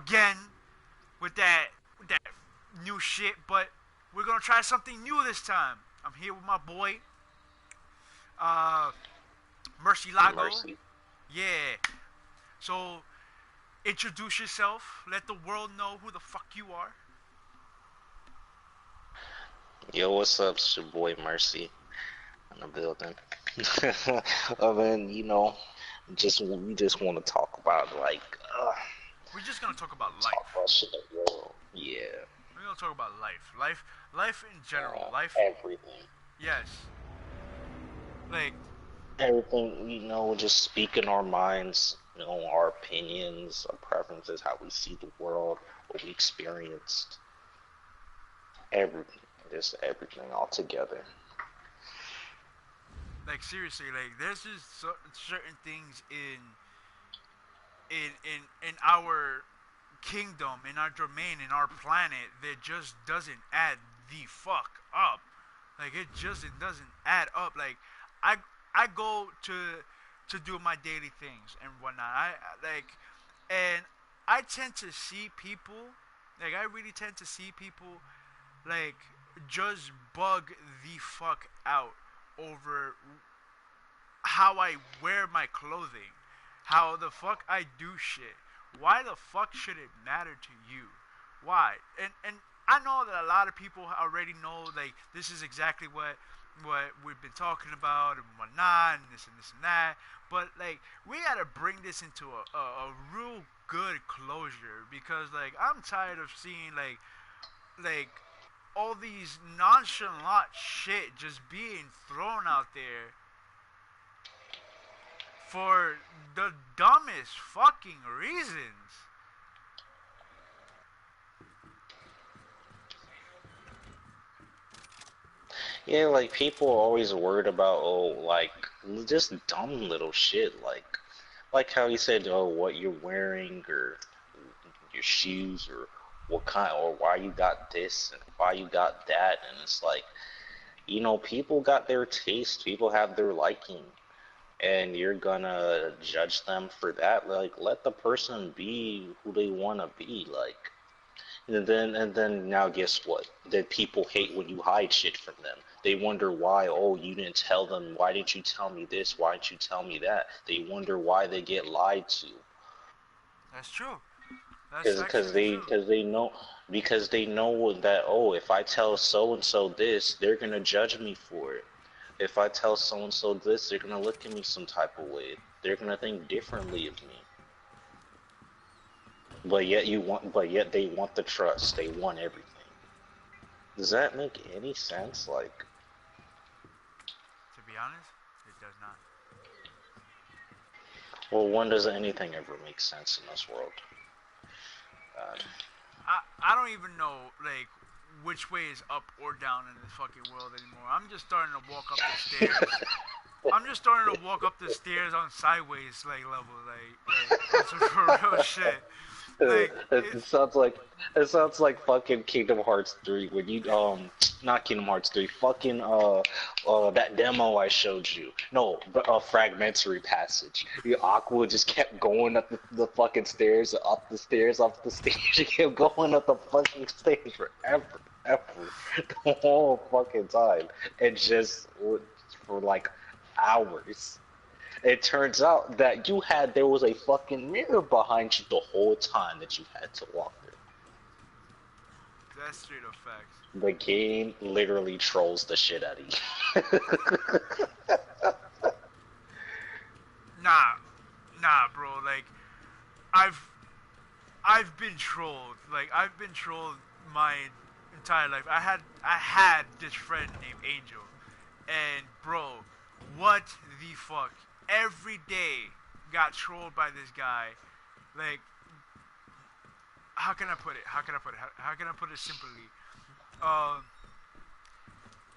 again with that new shit, but we're gonna try something new this time. I'm here with my boy, uh, Mercy Lago. Mercy. Yeah. So introduce yourself. Let the world know who the fuck you are. Yo, what's up? It's your boy Mercy in the building. I mean, just we just want to talk about We're just gonna talk about talk life. about shit in the world. Yeah, We're gonna talk about life in general. Life. everything, Yes. Like, everything. Just speaking our minds. Our opinions, our preferences, how we see the world, what we experienced, everything, just everything all together. seriously, there's just certain things in our kingdom, in our domain, in our planet that just doesn't add the fuck up. Like it just it doesn't add up. I I go to do my daily things and whatnot. And I tend to see people I really tend to see people like just bug the fuck out over how I wear my clothing, how the fuck I do shit. Why the fuck should it matter to you? Why? And I know that a lot of people already know this is exactly what we've been talking about and whatnot and this and that. But we gotta bring this into a real good closure because I'm tired of seeing like all these nonchalant shit just being thrown out there for the dumbest fucking reasons. Yeah, like people are always worried about just dumb little shit like how you said what you're wearing or your shoes or what kind or why you got this and why you got that and it's like people got their taste, people have their liking and you're gonna judge them for that. Like let the person be who they want to be, and then now guess what? Then people hate when you hide shit from them. They wonder why, oh, you didn't tell them, why didn't you tell me this? Why didn't you tell me that? They wonder why they get lied to. That's true. That's Because actually they true. because they know because they know that, oh, if I tell so and so this, they're gonna judge me for it. If I tell so and so this, they're gonna look at me some type of way. They're gonna think differently of me. But yet they want the trust. They want everything. Does that make any sense? Like, To be honest, it does not. well, when does anything ever make sense in this world? God. I don't even know which way is up or down in this fucking world anymore. I'm just starting to walk up the stairs. I'm just starting to walk up the stairs on sideways level, that's for real shit. Like It it's sounds like fucking Kingdom Hearts 3 when you not Kingdom Hearts 3, fucking that demo I showed you. No, a fragmentary passage. Aqua just kept going up the fucking stairs, up the stairs, up the stairs. She kept going up the fucking stairs forever, ever, the whole fucking time, and just for like hours. It turns out that there was a fucking mirror behind you the whole time that you had to walk through. that's straight up facts. The game literally trolls the shit out of you. Nah, nah, bro. I've I've been trolled. I've been trolled my entire life. I had this friend named Angel, and bro, what the fuck? Every day got trolled by this guy. Like, how can I put it? How can I put it simply? Um,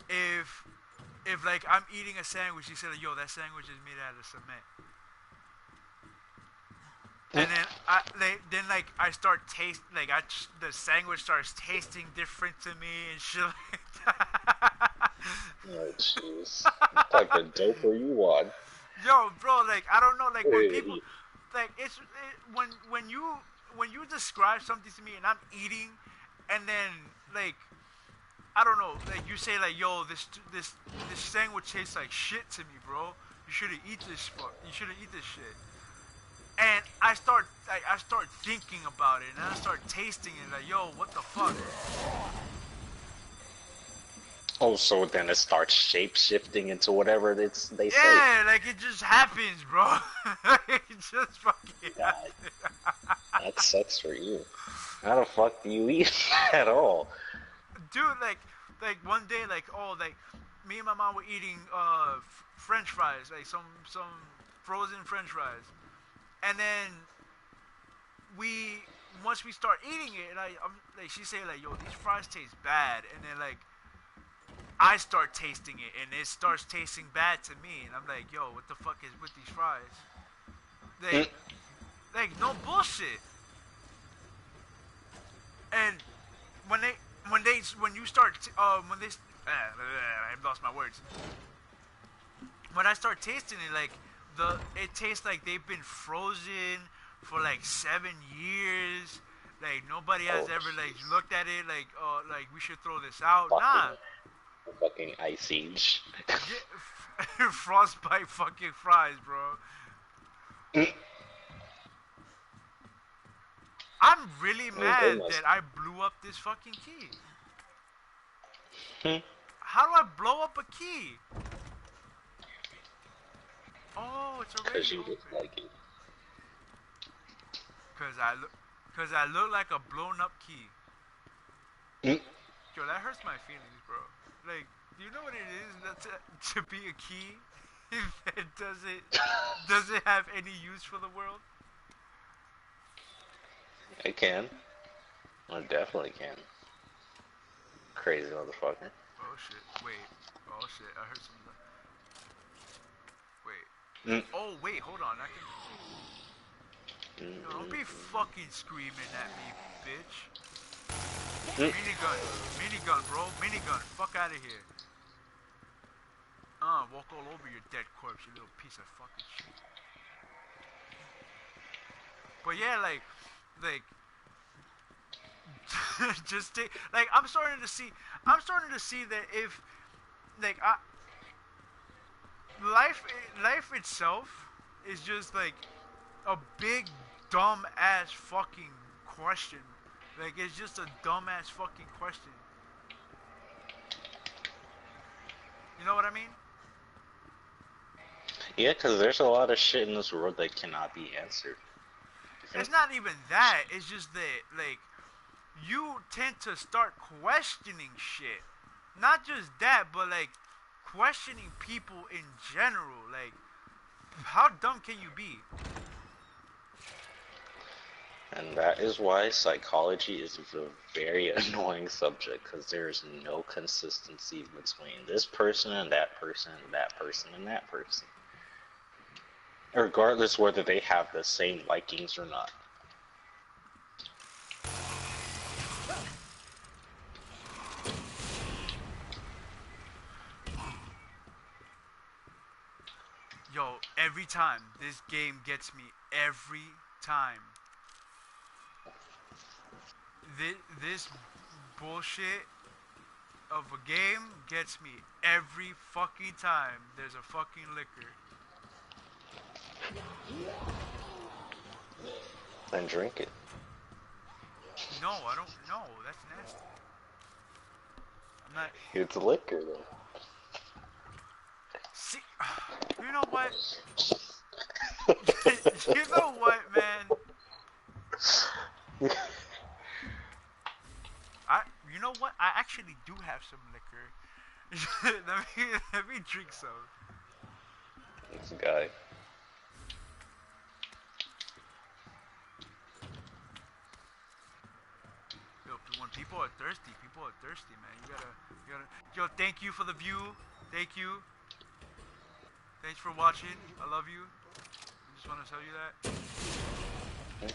if I'm eating a sandwich, he said, "Yo, that sandwich is made out of cement." And then I start taste the sandwich starts tasting different to me and shit like that. Oh, jeez. What type of dope are you Yo, bro, I don't know, when people on? when you when you describe something to me and I'm eating, and then like I don't know, like you say like, yo, this sandwich tastes like shit to me, bro. You shouldn't eat this fuck. You shouldn't eat this shit. And I start thinking about it, and I start tasting it, like, yo, what the fuck? Oh, so then it starts shape shifting into whatever they say. Yeah, like it just happens, bro. It just fucking God, happens. that sucks for you. How the fuck do you eat at all? Dude, like one day, like oh, like me and my mom were eating French fries, like some frozen French fries, and then we once we start eating it, and I'm like she say like, yo, these fries taste bad, and then like I start tasting it, and it starts tasting bad to me, and I'm like, yo, what the fuck is with these fries? Mm. Like no bullshit. And when they when you start when they I lost my words. When I start tasting it, like it tastes like they've been frozen for like 7 years. Like nobody has Oh, ever like jeez. looked at it like we should throw this out. Fucking, Nah, fucking Ice Age. yeah, frostbite fucking fries, bro. Mm. I'm really Oh, they mad must. that I blew up this fucking key. Hmm. How do I blow up a key? Oh, it's Cause already you just open. like it. Cause I look like a blown up key. Mm. Yo, that hurts my feelings, bro. Like, do you know what it is to be a key that doesn't have any use for the world? I can. I definitely can. Crazy motherfucker. Oh shit! Wait. Oh shit! I heard something. Wait. Mm. Oh wait, hold on. I can. Yo, don't be Mm. fucking screaming at me, bitch. Mm. Minigun, bro. Minigun. Fuck out of here. Walk all over your dead corpse, you little piece of fucking shit. But yeah, like, just take, like, I'm starting to see that if, like, life, life itself is just like a big dumb ass fucking question. Like, it's just a dumb ass fucking question. You know what I mean? Yeah, cause there's a lot of shit in this world that cannot be answered. It's not even that. It's just that, like, you tend to start questioning shit. Not just that, but like questioning people in general. Like, how dumb can you be? And that is why psychology is a very annoying subject, because there is no consistency between this person and that person and that person and that person. Regardless whether they have the same likings or not. Yo, every time this game gets me. Every time. This bullshit of a game gets me every fucking time there's a fucking liquor. Then drink it. No, I don't. No, that's nasty. I'm not. It's liquor though. See, you know what? You know what, man? I, you know what? I actually do have some liquor. Let me drink some. This guy. Yo, when people are thirsty, man. You gotta. Yo, thank you for the view. Thank you. Thanks for watching. I love you. I just want to tell you that.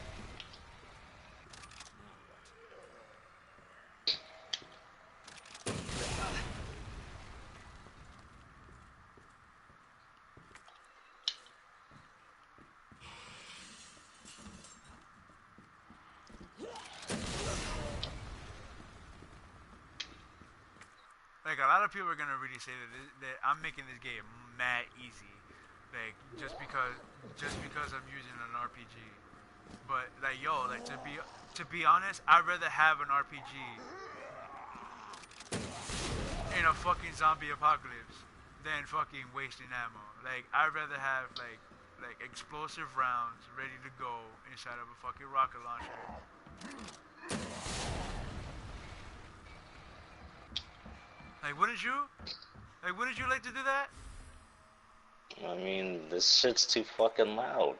like a lot of people are gonna really say that I'm making this game mad easy, like just because I'm using an RPG. But like yo, like to be honest, I'd rather have an RPG in a fucking zombie apocalypse than fucking wasting ammo. Like I'd rather have like explosive rounds ready to go inside of a fucking rocket launcher. Like wouldn't you? Like wouldn't you like to do that? I mean, this shit's too fucking loud.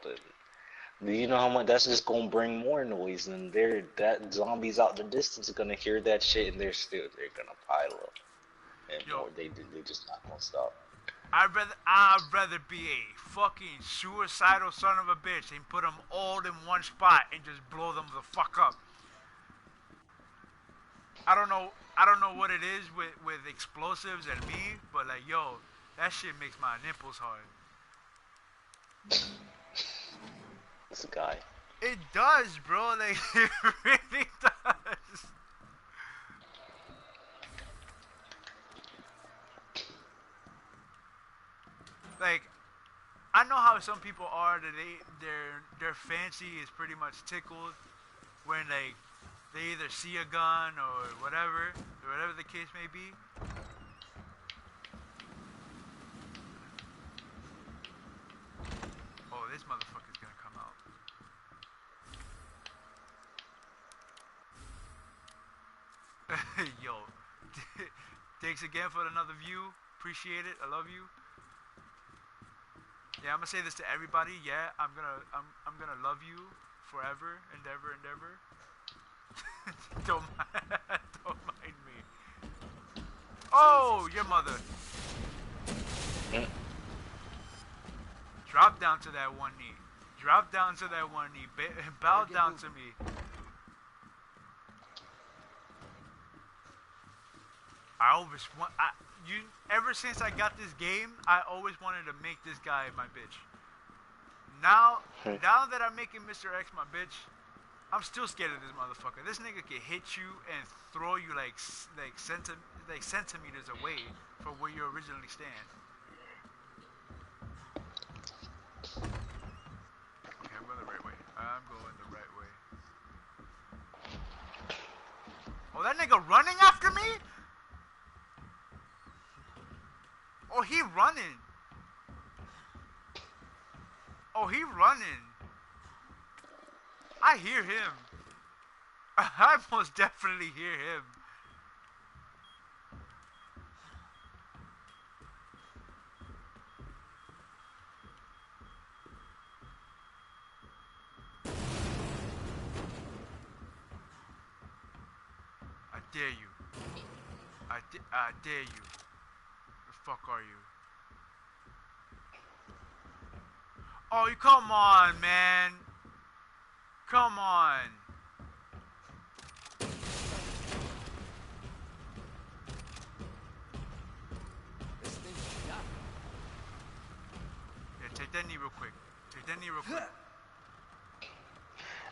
You know how much that's just gonna bring more noise, and that zombies out the distance are gonna hear that shit, and they're gonna pile up, and Yo, more they just not gonna stop. I'd rather be a fucking suicidal son of a bitch and put them all in one spot and just blow them the fuck up. I don't know what it is with explosives and me, but like yo, that shit makes my nipples hard. This guy. It does, bro. Like it really does. Like I know how some people are that their fancy is pretty much tickled when like they either see a gun or whatever the case may be. Oh, this motherfucker's gonna come out. Yo, thanks again for another view. Appreciate it. I love you. Yeah, I'm gonna say this to everybody. Yeah, I'm gonna love you forever and ever and ever. don't don't mind me. Oh, your mother. Drop down to that one knee. Drop down to that one knee. Bow down to me. Ever since I got this game, I always wanted to make this guy my bitch. Now that I'm making Mr. X my bitch, I'm still scared of this motherfucker. This nigga can hit you and throw you like centimeters away from where you originally stand. Okay, I'm going the right way. I'm going the right way. Oh, that nigga running after me? Oh, he running. Oh, he running. I hear him. I most definitely hear him. I dare you. I dare you. The fuck are you? Oh, you come on, man. Come on. Yeah, take that knee real quick. Take that knee real quick.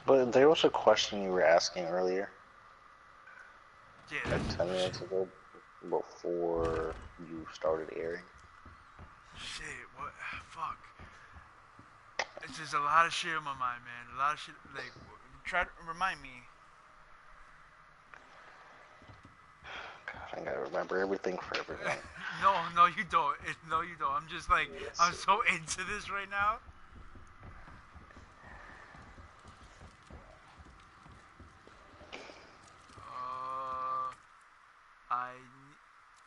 But there was a question you were asking earlier. Yeah, like 10 minutes ago, before you started airing. Shit, what? Fuck. It's just a lot of shit in my mind, man. A lot of shit. Like, try to remind me. God, I gotta remember everything for everyone. No, you don't. No, you don't. I'm just like, yes. I'm so into this right now.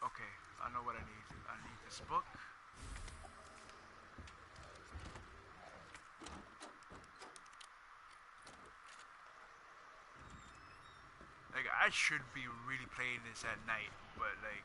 Okay, I know what I need. I need this book. Like, I should be really playing this at night, but like,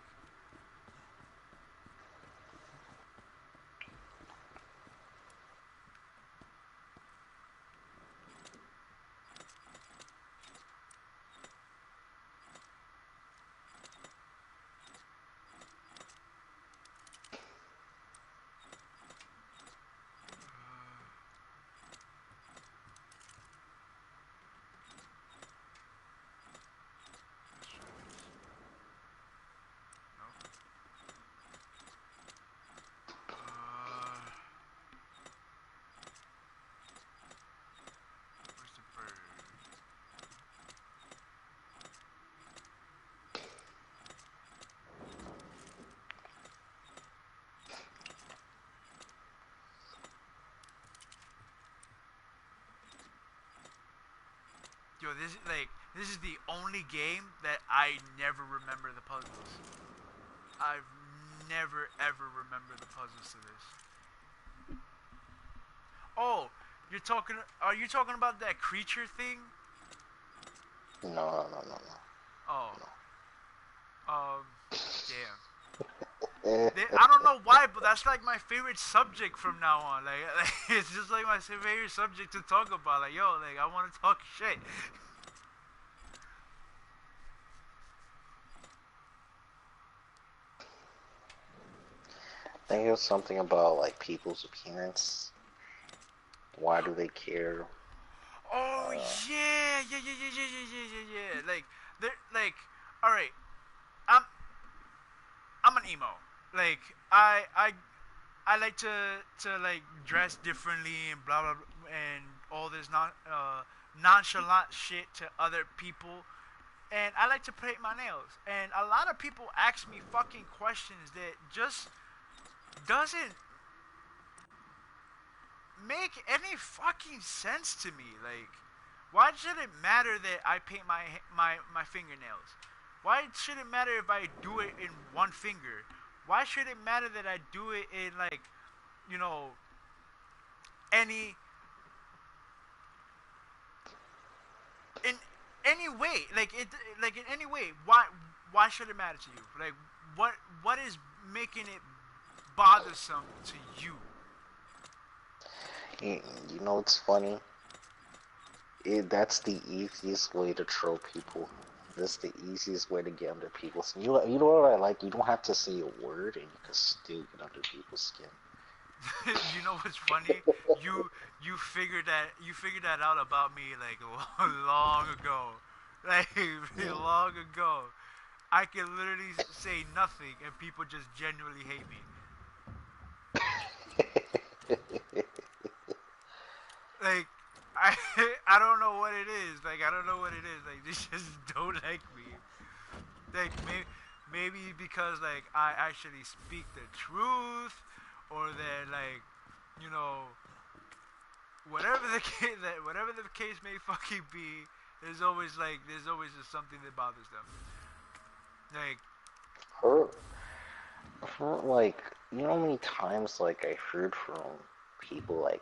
Yo, this is the only game that I never remember the puzzles. I've never ever remembered the puzzles to this. Oh, you're talking. Are you talking about that creature thing? No, no, no, no, Oh, damn. no. I don't know why, but that's like my favorite subject from now on. Like, it's just like my favorite subject to talk about. Like, yo, like I want to talk shit. I think it was something about like people's appearance. Why do they care? Oh Uh, yeah, yeah, yeah, yeah, yeah, yeah, yeah, yeah, yeah. Like, they're like, all right, I'm I'm an emo. Like, I like to like dress differently and blah blah, blah and all this nonchalant shit to other people. And I like to paint my nails. And a lot of people ask me fucking questions that just doesn't make any fucking sense to me. Like, why should it matter that I paint my fingernails? Why should it matter if I do it in one finger? Why should it matter that I do it in like, you know, any in any way? Like it, like in any way. Why should it matter to you? Like, what is making it bothersome to you? you know what's funny? That's the easiest way to troll people. That's the easiest way to get under people's skin. You know what I like? You don't have to say a word, and you can still get under people's skin. You know what's funny? You figured that out about me like long ago, like long ago. I can literally say nothing and people just genuinely hate me. Like I I don't know what it is. Like I don't know what it is. Like they just don't like me. Like maybe because like I actually speak the truth, or that like you know whatever the case may fucking be. There's always just something that bothers them. Like Her, like, you know how many times like I heard from people like,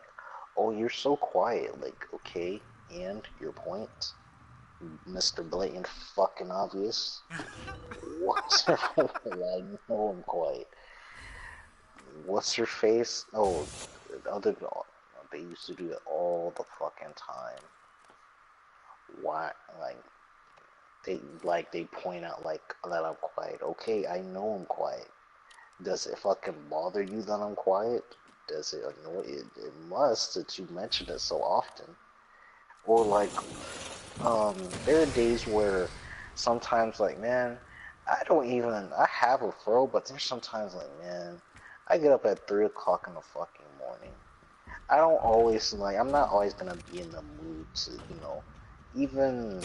"Oh, you're so quiet." Like, okay, and your point, Mr. Blatant fucking obvious. What's her? I know I'm quiet. What's her face? Oh, the other they used to do it all the fucking time. Why? They point out like that I'm quiet. Okay, I know I'm quiet. Does it fucking bother you that I'm quiet? Does it annoy it? It must that you mention it so often. Or like, there are days where sometimes like, man, I have a fro, but there's sometimes like, man, I get up at 3 o'clock in the fucking morning. I don't always like, I'm not always gonna be in the mood to, even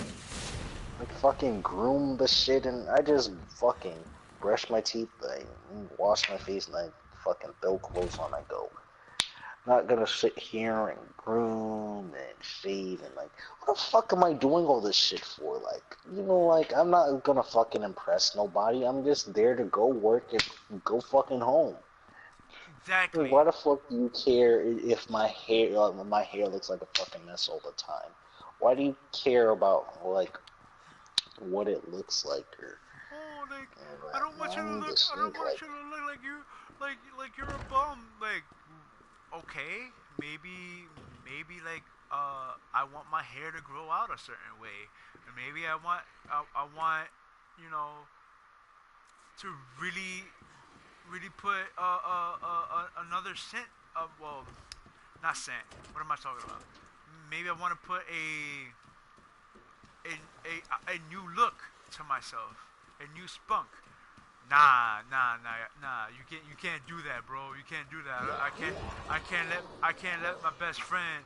like fucking groom the shit, and I just fucking brush my teeth, I wash my face, and I fucking throw clothes on. I go. Not gonna sit here and groom and shave and like, what the fuck am I doing all this shit for? Like, like I'm not gonna fucking impress nobody. I'm just there to go work and go fucking home. Like, exactly. why the fuck do you care if my hair looks like a fucking mess all the time? Why do you care about like what it looks like or Oh, like I that? don't want you to Man, look. just I don't think want like, you to look like like you're a bum. Like okay, maybe like I want my hair to grow out a certain way, and maybe I want you know to really put another scent of, well, not scent. What am I talking about? Maybe I want to put a new look to myself, a new spunk. Nah. You can't do that, bro. You can't do that. I can't let my best friend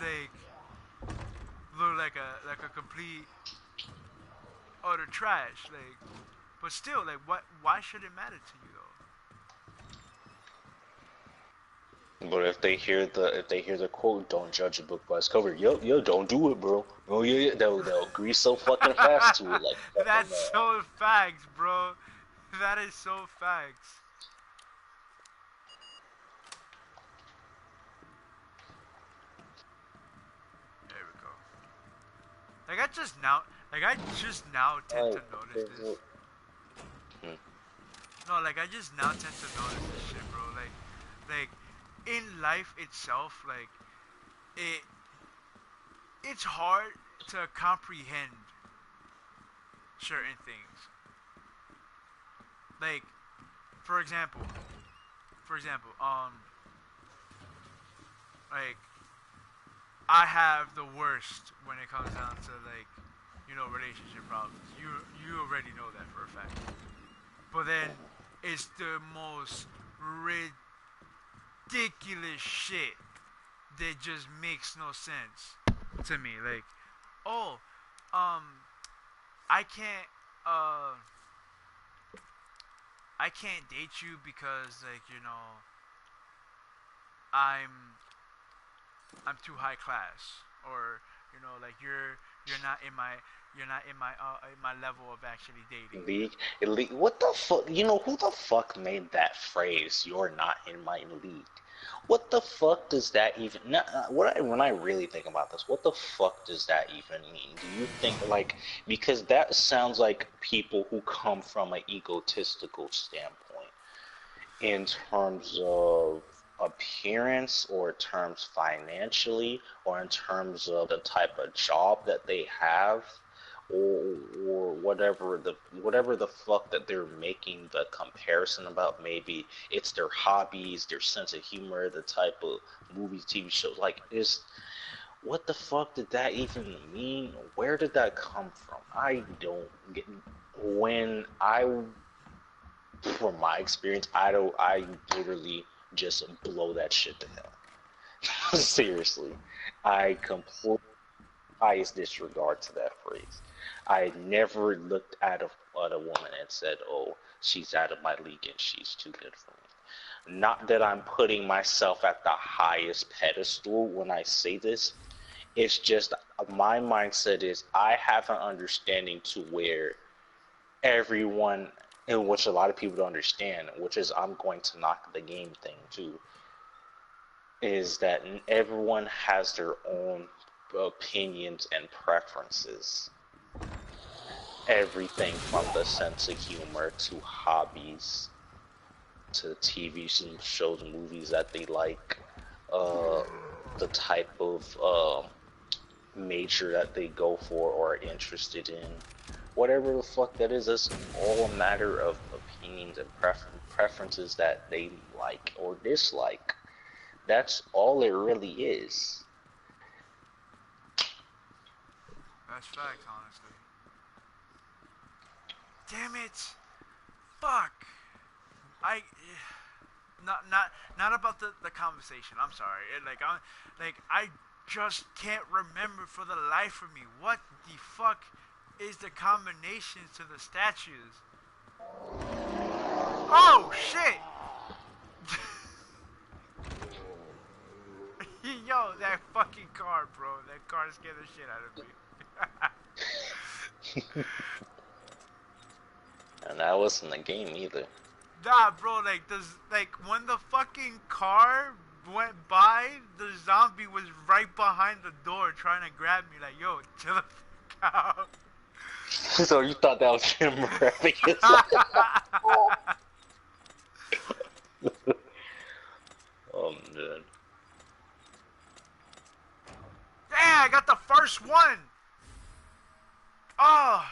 like look like a complete utter trash. Like, but still, like, what? Why should it matter to you though? But if they hear the quote, "Don't judge a book by its cover," yo, don't do it, bro. Oh yeah, they'll agree so fucking fast to it, like fucking. That's so facts, bro. That is so facts. There we go. Like I just now tend to notice this. Hmm. No, like I just now tend to notice this shit, bro. Like in life itself, like it, it's hard to comprehend certain things. Like, for example, for example, like I have the worst when it comes down to like, relationship problems. You already know that for a fact. But then it's the most ridiculous shit that just makes no sense to me. Like, oh, um, I can't, uh, I can't date you because like I'm I'm too high class, or like you're not in my level of actually dating. League. What the fuck? You know who the fuck made that phrase? You're not in my league. What the fuck does that even? When I really think about this, what the fuck does that even mean? Do you think like because that sounds like people who come from an egotistical standpoint in terms of appearance or in terms financially or in terms of the type of job that they have or whatever the fuck that they're making the comparison about. Maybe it's their hobbies, their sense of humor, the type of movies, TV shows. Like, is what the fuck did that even mean? Where did that come from? I don't get. When I From my experience, I literally just blow that shit to hell. Seriously, I completely highest disregard to that phrase. I never looked at a woman and said, "Oh, she's out of my league and she's too good for me." Not that I'm putting myself at the highest pedestal when I say this. It's just my mindset is I have an understanding to where everyone, in which a lot of people don't understand, which is I'm going to knock the game thing too, is that everyone has their own opinions and preferences. Everything from the sense of humor to hobbies to TV shows, movies that they like, uh, the type of major that they go for or are interested in. Whatever the fuck that is, it's all a matter of opinions and preferences that they like or dislike. That's all it really is. That's facts, honestly. Damn it! Fuck! I not about the conversation. I'm sorry. I just can't remember for the life of me what the fuck is the combinations to the statues. Oh shit! Yo, that fucking car, bro. That car scared the shit out of me. And that wasn't the game either. Nah, bro. Like when the fucking car went by, the zombie was right behind the door trying to grab me. Like, yo, chill the fuck out. So you thought that was him rapping his Oh man. Damn, I got the first one. Oh,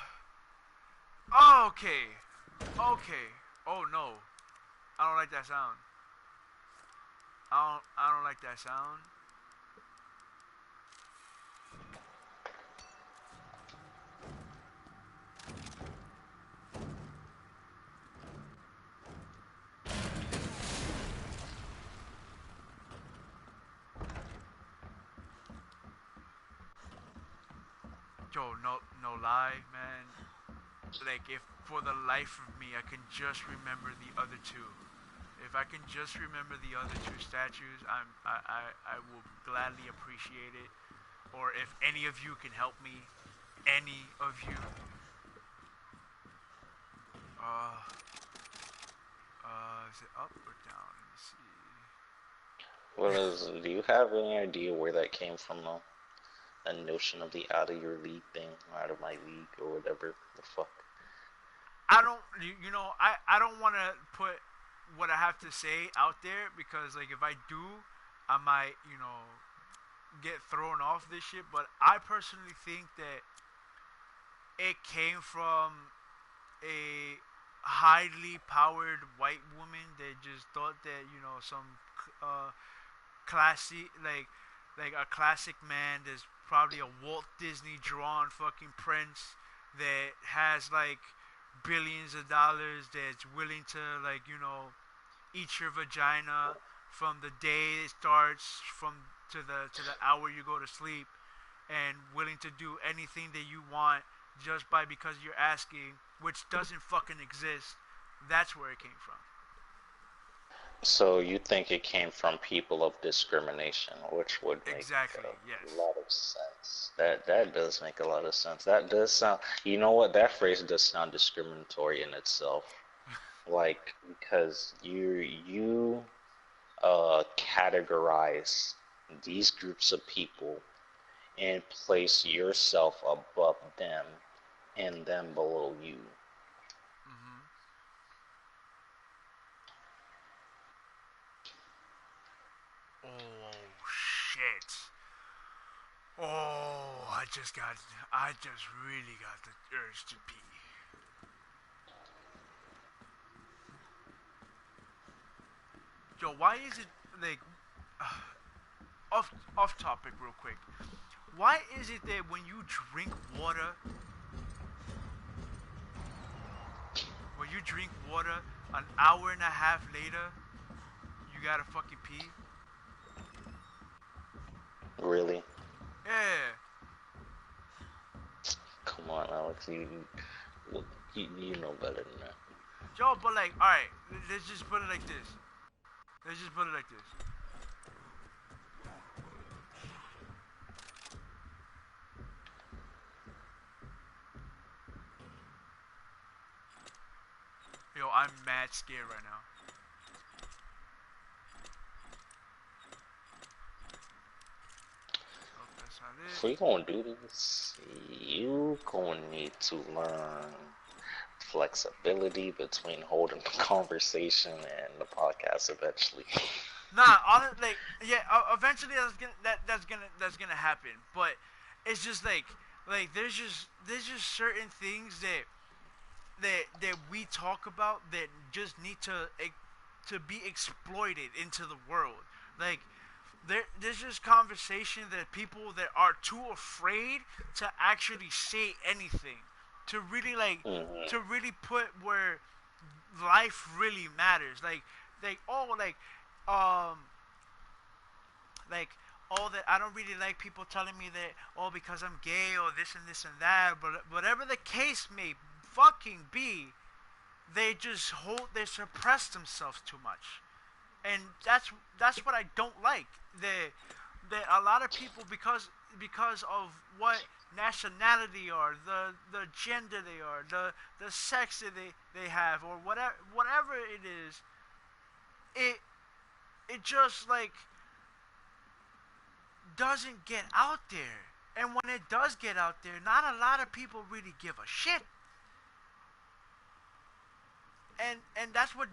oh, okay, okay. Oh no, I don't like that sound. I don't like that sound. Yo, no lie, man. Like if for the life of me I can just remember the other two. If I can just remember the other two statues, I will gladly appreciate it. Or if any of you can help me, any of you. Uh, is it up or down? Let me see. What is? Do you have any idea where that came from, though? That notion of the out of your league thing, out of my league, or whatever the fuck. I don't, I don't want to put what I have to say out there because, like, if I do, I might, get thrown off this shit. But I personally think that it came from a highly powered white woman that just thought that, some uh, classy, like a classic man. There's probably a Walt Disney drawn fucking prince that has like billions of dollars that's willing to like eat your vagina from the day it starts from to the hour you go to sleep and willing to do anything that you want just by because you're asking, which doesn't fucking exist. That's where it came from. So you think it came from people of discrimination, which would make Exactly, a yes. lot of sense. That does make a lot of sense. That does sound. You know what? That phrase does sound discriminatory in itself. Like because you categorize these groups of people and place yourself above them and them below you. Hmm. Oh shit. Oh, I just really got the urge to pee. Yo, why is it like off topic real quick? Why is it that when you drink water, an hour and a half later, you gotta fucking pee? Really? Yeah. Come on, Alex. You know better than that. Yo, but like, alright, let's just put it like this. Let's just put it like this. Yo, I'm mad scared right now. Oh, that's not If it. we gonna do this, you gonna need to learn flexibility between holding the conversation and the podcast eventually. Nah, like, yeah, eventually that's gonna happen. But it's just like there's just certain things that we talk about that just need to be exploited into the world. Like there's just conversation that people that are too afraid to actually say anything, to really Hmm. to really put where life really matters. Like oh um like oh that I don't really like people telling me that oh because I'm gay or this and this and that. But whatever the case may fucking be, they suppress themselves too much, and that's what I don't like. That a lot of people because of what nationality or the gender they are, the sex that they have or whatever it is, it it just like doesn't get out there. And when it does get out there, not a lot of people really give a shit. And that's what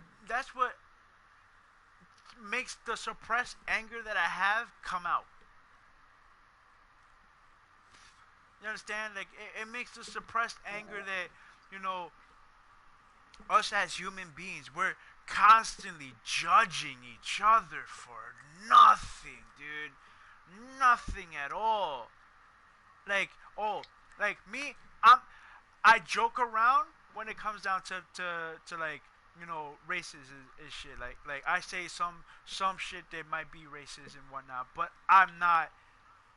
makes the suppressed anger that I have come out. You understand? Like it makes the suppressed anger that you know us as human beings we're constantly judging each other for nothing, dude. Nothing at all. Like oh, like me, I joke around when it comes down to like races is shit. Like I say some shit that might be racist and whatnot, but I'm not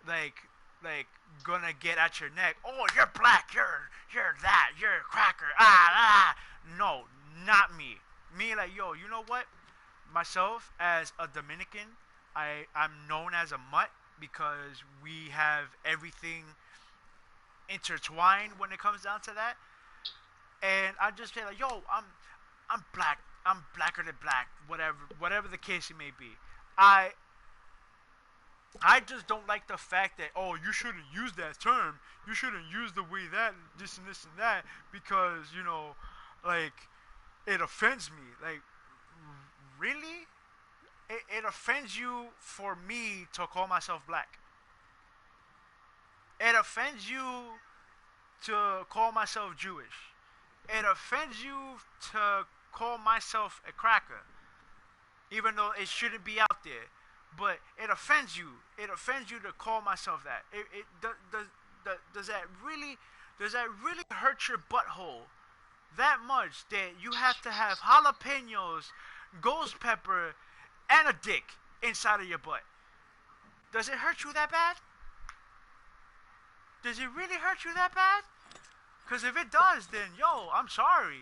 like like gonna get at your neck. Oh, you're black. You're that. You're a cracker. Ah ah. No, not me. Me like yo. You know what? myself as a Dominican, I'm known as a mutt because we have everything intertwined when it comes down to that. And I just say like, yo, I'm black. I'm blacker than black. Whatever the case it may be. I I just don't like the fact that, oh, you shouldn't use that term. You shouldn't use the way that this and that because like it offends me. Like really, it offends you for me to call myself black. It offends you to call myself Jewish. It offends you to call myself a cracker, even though it shouldn't be out there. But it offends you. It offends you to call myself that. Does that really hurt your butthole that much that you have to have jalapenos, ghost pepper, and a dick inside of your butt? Does it hurt you that bad? Does it really hurt you that bad? Cause if it does, then yo, I'm sorry.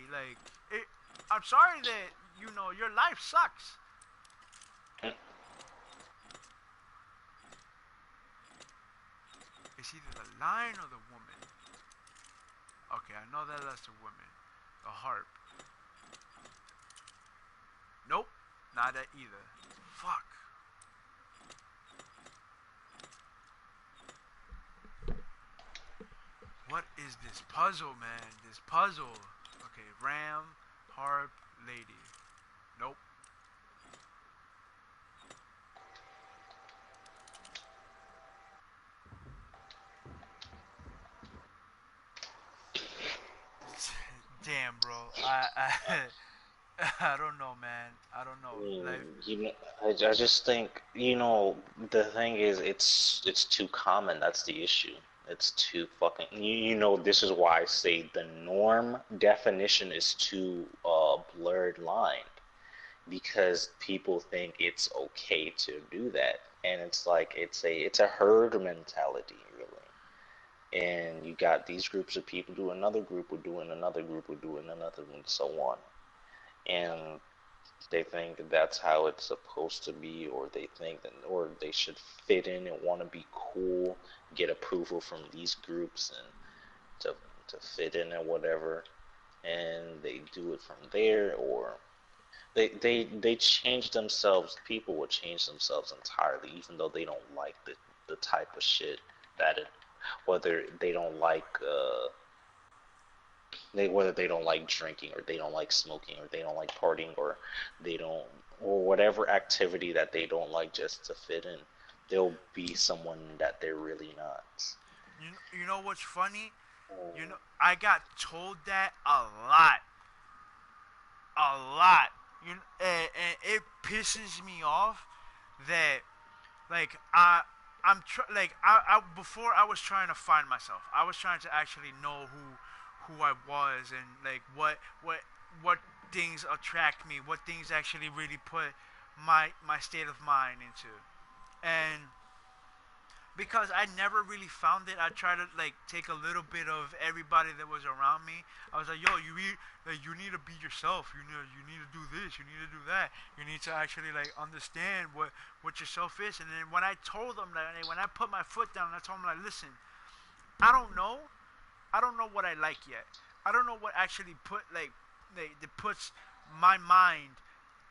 I'm sorry that your life sucks. It's either the lion or the woman. Okay, I know that's the woman. The harp. Nope, not that either. Fuck. What is this puzzle, man? This puzzle. Okay, ram, harp, lady. Nope. Damn, bro. I don't know, man. I don't know. Like, I just think, the thing is, it's too common. That's the issue. It's too fucking. This is why I say the norm definition is too blurred line because people think it's okay to do that, and it's like it's a herd mentality, really. And you got these groups of people do another group, will do another group, will do another, and so on. And they think that that's how it's supposed to be, or they think that, or they should fit in and want to be cool, get approval from these groups, and to fit in and whatever, and they do it from there, or they change themselves. People will change themselves entirely, even though they don't like the type of shit that it, whether they don't like whether they don't like drinking or they don't like smoking or they don't like partying or they don't or whatever activity that they don't like just to fit in, they'll be someone that they're really not. you know what's funny? I got told that a lot. And it pisses me off that like before I was trying to find myself. I was trying to actually know who I was and like what things attract me, what things actually really put my state of mind into. And because I never really found it, I tried to like take a little bit of everybody that was around me. I was like, yo, you need to be yourself. You need to do this. You need to do that. You need to actually like understand what yourself is. And then when I told them that, when I put my foot down, I told them like, listen, I don't know. I don't know what I like yet. I don't know what actually that puts my mind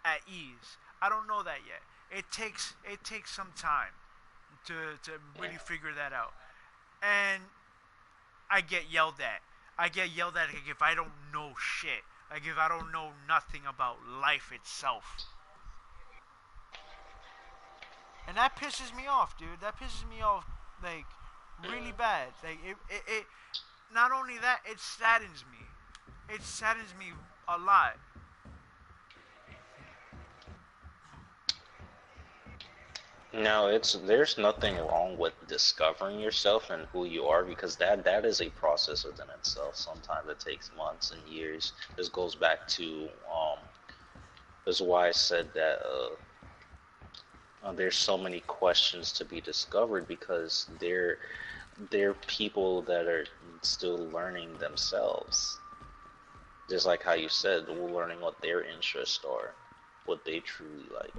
at ease. I don't know that yet. It takes some time to really figure that out. And I get yelled at. I get yelled at like if I don't know shit. Like if I don't know nothing about life itself. And that pisses me off, dude. That pisses me off like really bad. Like it not only that, it saddens me. It saddens me a lot. No, there's nothing wrong with discovering yourself and who you are because that is a process within itself. Sometimes it takes months and years. This goes back to this is why I said that there's so many questions to be discovered because they're people that are still learning themselves. Just like how you said, we're learning what their interests are. what they truly like.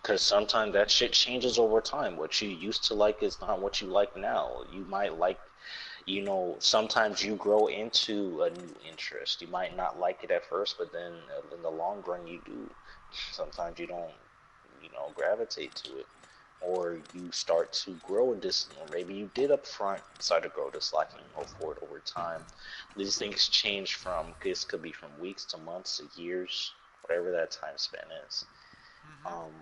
Because sometimes that shit changes over time. What you used to like is not what you like now. You might like, sometimes you grow into a new interest. You might not like it at first, but then in the long run you do. Sometimes you don't, gravitate to it. Or you start to grow in this, or maybe you did up front start to grow disliking and move forward over time. These things change from, this could be from weeks to months to years, whatever that time span is. Mhm. Um,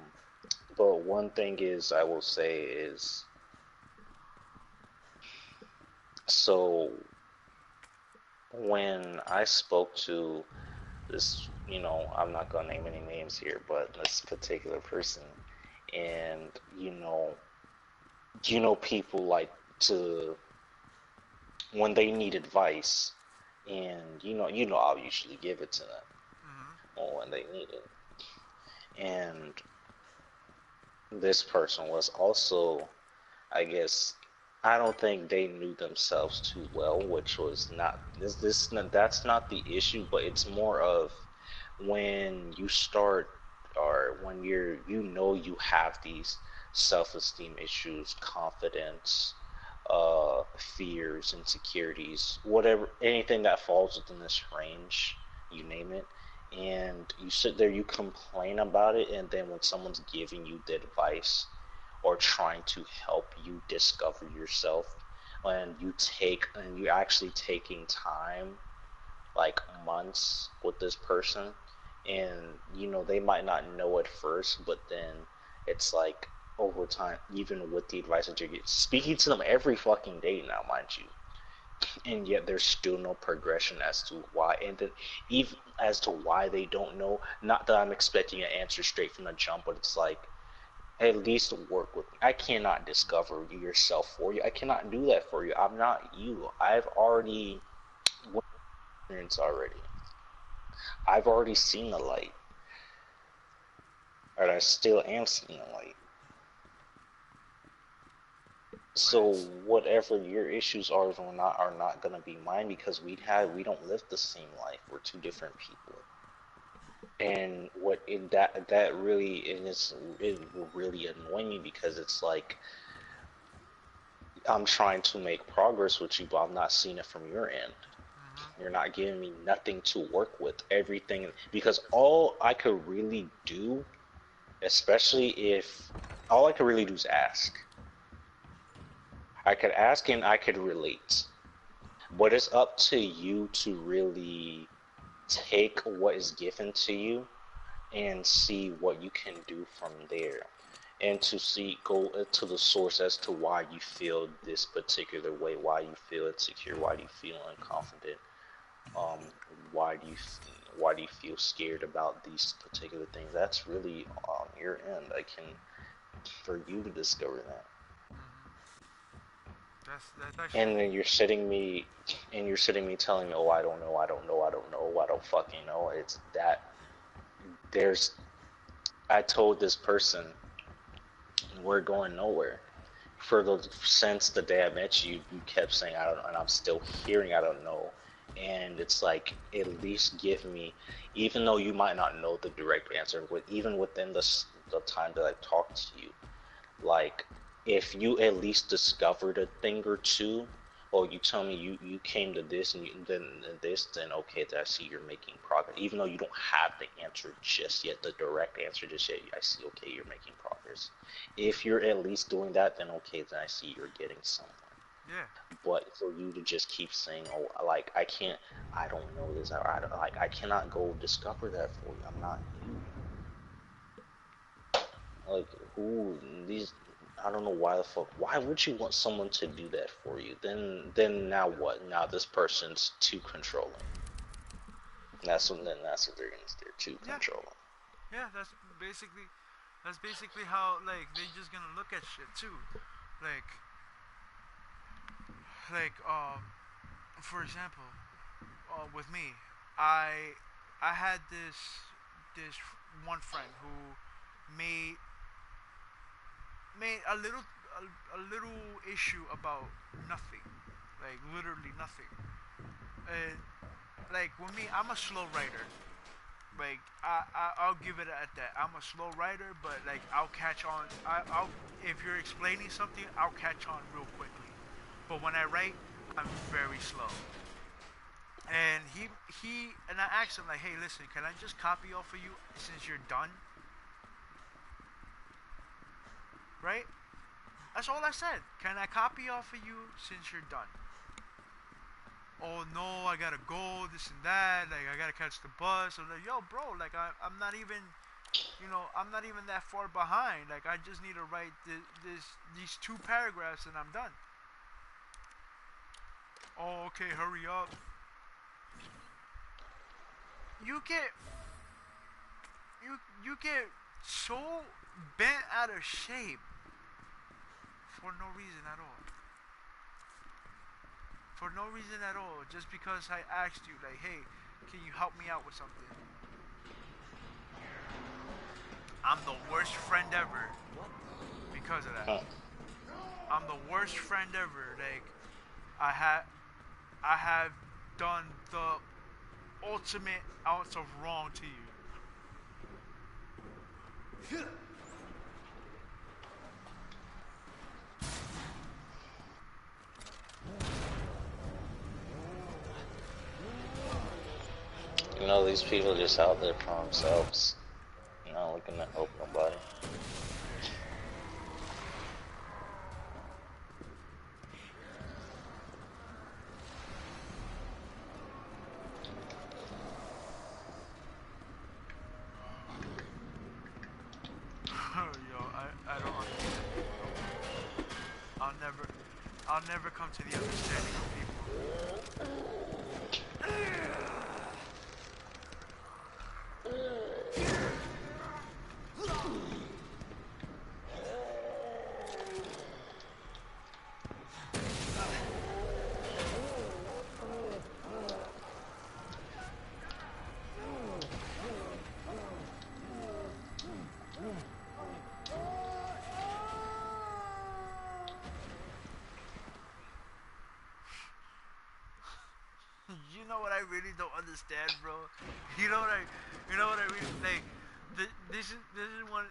but one thing is, I will say is, so when I spoke to this, I'm not gonna name any names here, but this particular person, and people like to, when they need advice, and I'll usually give it to them, Mhm. or when they need it. And this person was also, I guess, I don't think they knew themselves too well, which was not this that's not the issue, but it's more of when you start, or when you have these self-esteem issues, confidence, fears, insecurities, whatever, anything that falls within this range, you name it, and you sit there, you complain about it, and then when someone's giving you the advice or trying to help you discover yourself, and you're actually taking time, like months with this person, and they might not know at first, but then it's like over time, even with the advice that you're speaking to them every fucking day now, mind you, and yet there's still no progression as to why, and then even as to why they don't know. Not that I'm expecting an answer straight from the jump, but it's like, at least work with me. I cannot discover yourself for you. I cannot do that for you. I'm not you. I've already went through experience already. I've already seen the light, and I still am seeing the light. But So it's whatever your issues are not gonna be mine, because we don't live the same life. We're two different people. And what in that really, and it will really annoy me, because it's like I'm trying to make progress with you, but I'm not seeing it from your end. mhm. You're not giving me nothing to work with. Everything, because all I could really do, especially if all I could really do is ask. I could ask and I could relate. But it's up to you to really take what is given to you and see what you can do from there. And to go to the source as to why you feel this particular way, why you feel insecure, why do you feel unconfident, um, why do you feel scared about these particular things. That's really on your end. I can For you to discover that. Mhm. That's actually And then you're sitting me telling me, oh, I don't know, I don't know, I don't know, I don't fucking know. It's that there's I told this person, we're going nowhere. Since the day I met you, you kept saying I don't know, and I'm still hearing I don't know. And it's like, at least give me, even though you might not know the direct answer, even within the time that I've talked to you, like, if you at least discovered a thing or two, or you tell me you came to this, and then okay, then I see you're making progress. Even though you don't have the answer just yet, the direct answer just yet, I see, okay, you're making progress. If you're at least doing that, then okay, then I see you're getting somewhere. yeah. But for you to just keep saying, oh, like, I can't, I don't know this, like, I cannot go discover that for you. I'm not you. Like, who these? I don't know why the fuck. Why would you want someone to do that for you? Then now what? Now this person's too controlling. That's what they're gonna. They're too Yeah. controlling. Yeah. That's basically how like they just gonna look at shit too. Like like for example, with me, I I had this one friend who made made a little issue about nothing, like literally nothing. And like with me, I'm a slow writer. Like I'll give it at that. I'm a slow writer, but like I'll catch on. I'll if you're explaining something, I'll catch on real quickly. But when I write, I'm very slow. And he and I asked him like, hey, listen, can I just copy off of you since you're done, right? That's all I said. Can I copy off of you since you're done? Oh no, I gotta go, this and that. Like I gotta catch the bus. I'm like, yo, bro, like I'm not even, I'm not even that far behind. Like I just need to write these two paragraphs and I'm done. Oh, okay, hurry up. You get you get so bent out of shape for no reason at all. For no reason at all, just because I asked you, like, hey, can you help me out with something? I'm the worst friend ever because of that. Huh. I'm the worst friend ever. Like, I have, I have done the ultimate ounce of wrong to you. You know, these people are just out there for themselves. Not looking to help nobody. Yo, I don't understand people. I'll never come to the understanding of people. You know what I really don't understand, bro? You know what I really like. This is one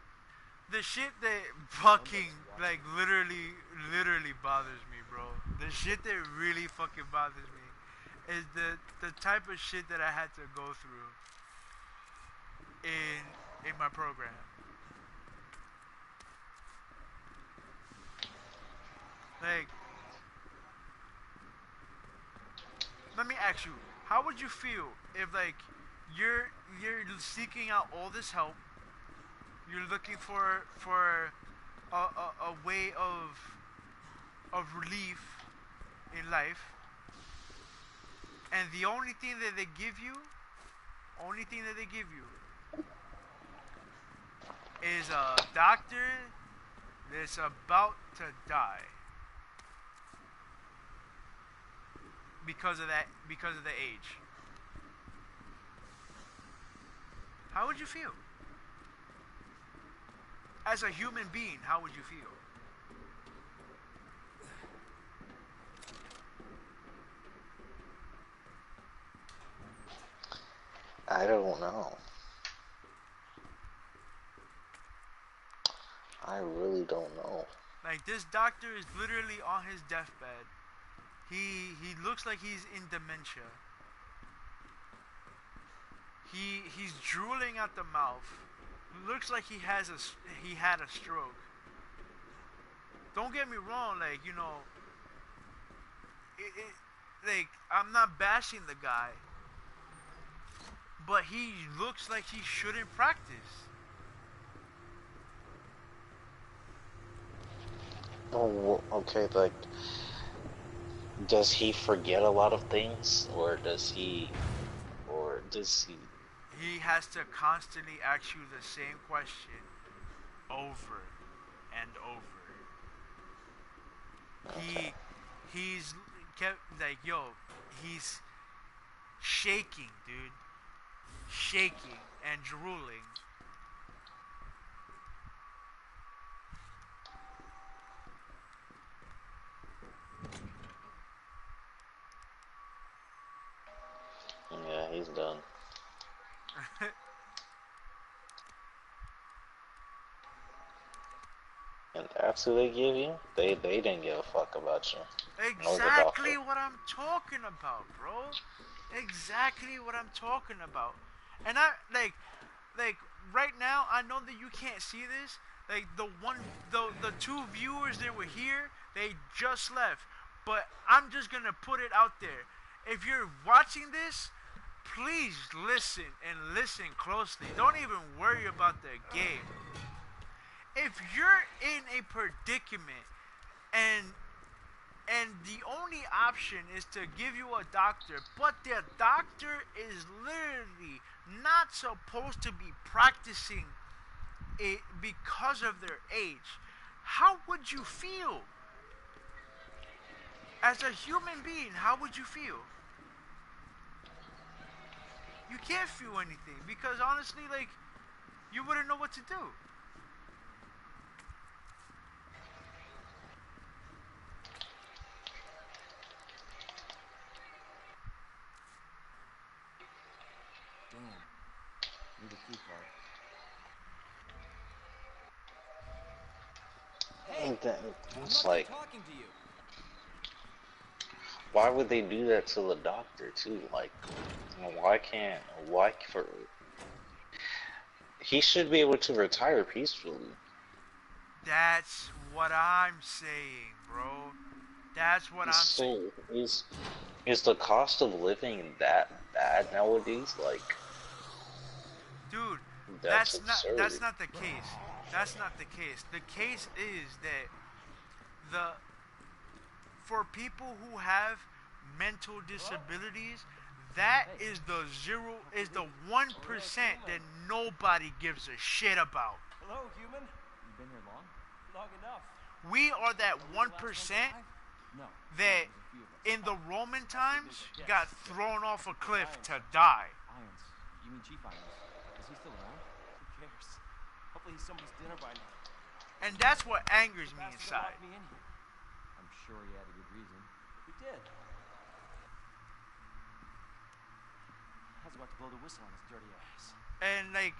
the shit that fucking like literally bothers me, bro. The shit that really fucking bothers me is the type of shit that I had to go through in my program. Like, let me ask you, how would you feel if like you're seeking out all this help, you're looking for a way of relief in life, and the only thing that they give you is a doctor that's about to die because of the age. How would you feel? As a human being, how would you feel? I don't know. I really don't know. Like this doctor is literally on his deathbed. He looks like he's in dementia. He's drooling at the mouth. Looks like he had a stroke. Don't get me wrong, like like I'm not bashing the guy, but he looks like he shouldn't practice. Oh, okay, like, does he forget a lot of things? Or does he, He has to constantly ask you the same question over and over. okay. He's kept like he's shaking, dude, shaking and drooling. Yeah, he's done. That's who they give you? They didn't give a fuck about you. Nor the doctor. Exactly what I'm talking about, bro. Exactly what I'm talking about. And I like right now I know that you can't see this. Like the two viewers that were here, they just left. But I'm just gonna put it out there. If you're watching this, please listen and listen closely. Don't even worry about the game. If you're in a predicament and the only option is to give you a doctor, but the doctor is literally not supposed to be practicing it because of their age, how would you feel? As a human being, how would you feel? You can't feel anything because honestly, like, you wouldn't know what to do. Need a key card. It's like, talking to you. why would they do that to the doctor too? Like, why for? He should be able to retire peacefully. That's what I'm saying, bro. That's what I'm saying. Is the cost of living that bad nowadays? Like, dude, that's absurd. That's not the case. That's not the case. The case is that for people who have mental disabilities, that is the 1% that nobody gives a shit about. Hello, human. You been here long? Long enough. We are that 1% that in the Roman times got thrown off a cliff to die. Irons. You mean Chief Irons? Is he still around? Who cares? Hopefully he's somebody's dinner by now. And that's what angers me inside. I'm sure he had a good reason. He did. I was about to blow the whistle on his dirty ass. And like,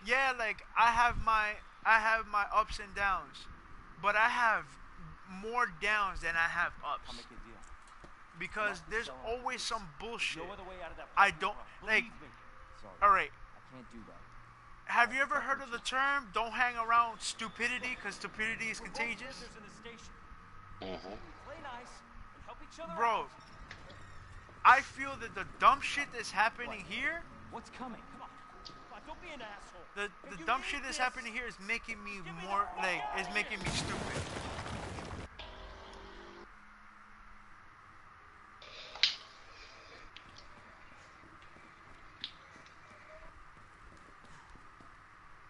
yeah, like I have my ups and downs, but I have more downs than I have ups. I'll make a deal. Because there's always some bullshit. No other way out of that I don't like. All right. I can't do that. Have you ever heard of the term "don't hang around stupidity" because stupidity is contagious? Play nice and help each other Bro, out. I feel that the dumb shit that's happening here, What's coming? Come on, don't be an asshole. the dumb shit that's happening here is making me more like is making me stupid.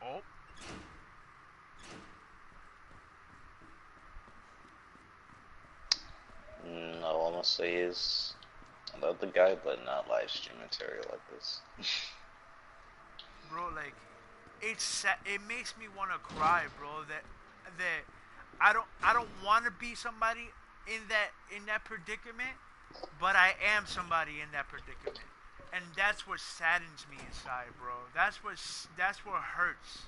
Oh. No, all I'm gonna say is I love the guy, but not live stream material like this. Bro, like it makes me want to cry, bro. That I don't want to be somebody in that predicament, but I am somebody in that predicament, and that's what saddens me inside, bro. That's what hurts.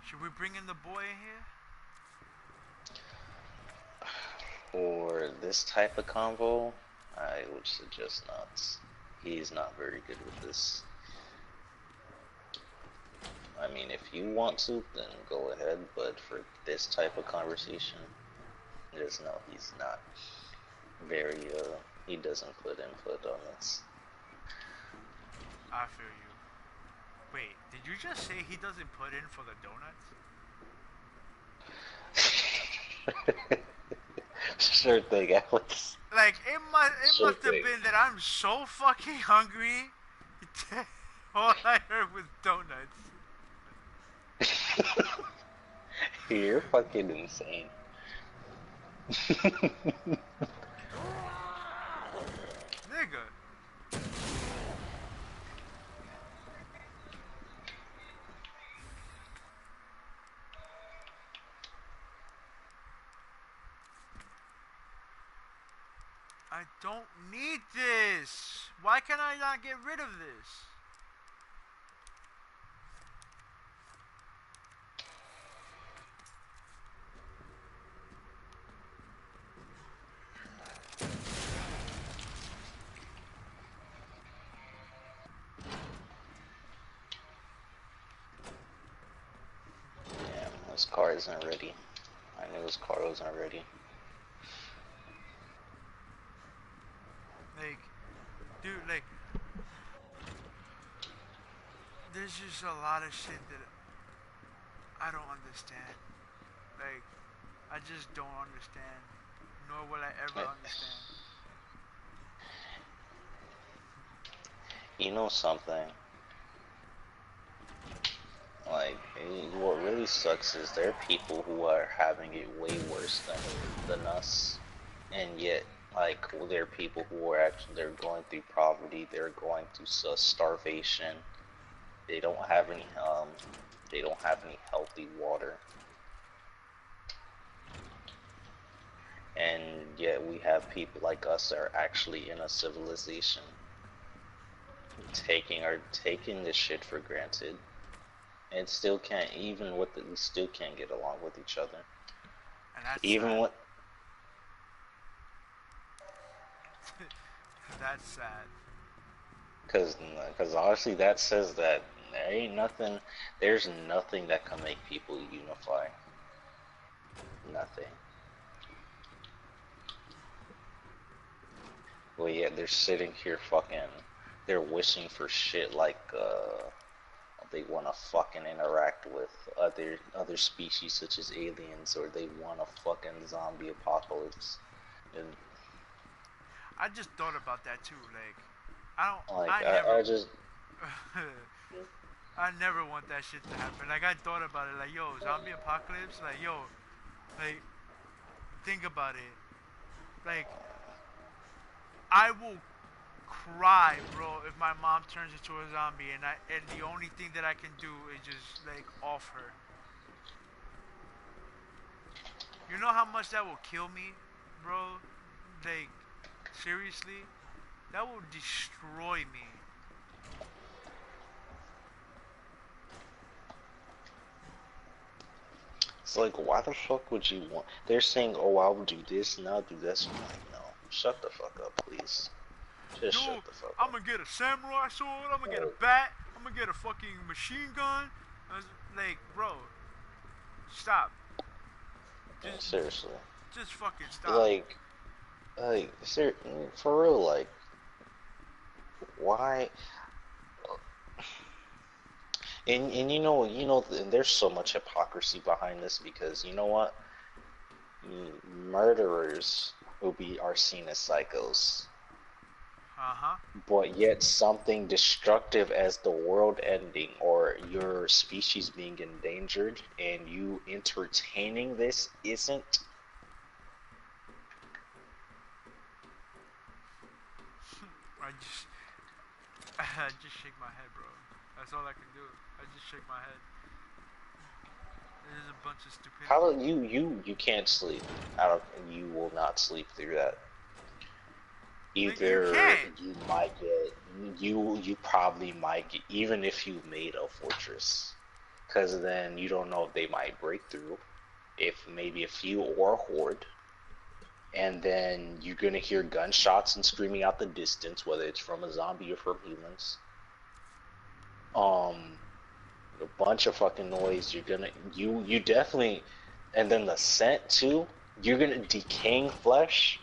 Should we bring in the boy in here? For this type of convo, I would suggest not. He's not very good with this. I mean, if you want to, then go ahead, but for this type of conversation, just no, he's not very, he doesn't put input on this. I feel you. Wait, did you just say he doesn't put in for the donuts? Sure thing, Alex. Like, it must have been that I'm so fucking hungry. All I heard was donuts. You're fucking insane. Nigga. I don't need this. Why can I not get rid of this? Damn, this car isn't ready. I knew this car wasn't ready. Like, dude, like, there's just a lot of shit that I don't understand. Like, I just don't understand. Nor will I ever understand. You know something? Like, what really sucks is there are people who are having it way worse than us, and yet, like, there are people who are actually, they're going through poverty, they're going through starvation, they don't have any healthy water, and yet we have people like us that are actually in a civilization, taking this shit for granted. And still can't, even with it, we still can't get along with each other. And that's even sad. with That's sad. Cause honestly, that says that there's nothing that can make people unify. Nothing. Well, yeah, they're sitting here they're wishing for shit like, they want to fucking interact with other species such as aliens, or they want a fucking zombie apocalypse. And I just thought about that too. Like, I don't. like I never. I just I never want that shit to happen. Like, I thought about it. Like, yo, zombie apocalypse. Like, yo, like, think about it. Like, I will cry, bro, if my mom turns into a zombie, and the only thing that I can do is just like off her. You know how much that will kill me, bro? Like, seriously, that will destroy me. It's like, why the fuck would you want? They're saying, oh, I'll do this and I'll do this. I'm like, no, shut the fuck up, please. Just Yo, shut the fuck I'm up. gonna get a samurai sword. I'm gonna get a bat. I'm gonna get a fucking machine gun. Like, bro, stop. Seriously. Just fucking stop. For real, like, why? And there's so much hypocrisy behind this, because you know what? Murderers are seen as psychos. Uh-huh. But yet something destructive as the world ending or your species being endangered, and you entertaining this isn't. I just shake my head, bro. That's all I can do. I just shake my head. It is a bunch of stupidity. How do you can't sleep? You will not sleep through that. Either you might get you probably might get, even if you made a fortress, because then you don't know if they might break through, if maybe a few or a horde, and then you're gonna hear gunshots and screaming out the distance, whether it's from a zombie or from humans. A bunch of fucking noise. You definitely, and then the scent too. You're gonna decaying flesh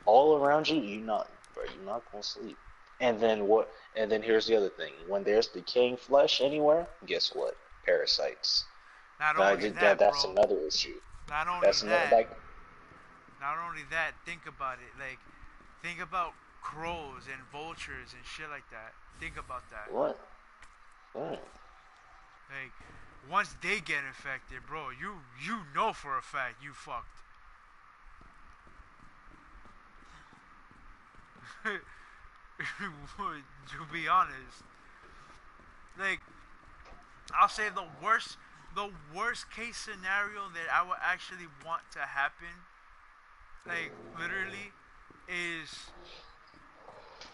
all around you. You're not gonna sleep. And then what? And then here's the other thing: when there's decaying flesh anywhere, guess what? Parasites. That's bro. another issue. Not only That's that. another, like. Not only that. Think about it. Like, think about crows and vultures and shit like that. Think about that. What? What? Like, once they get infected, bro, you know for a fact you fucked. To be honest, like, I'll say the worst case scenario that I would actually want to happen, like, literally, is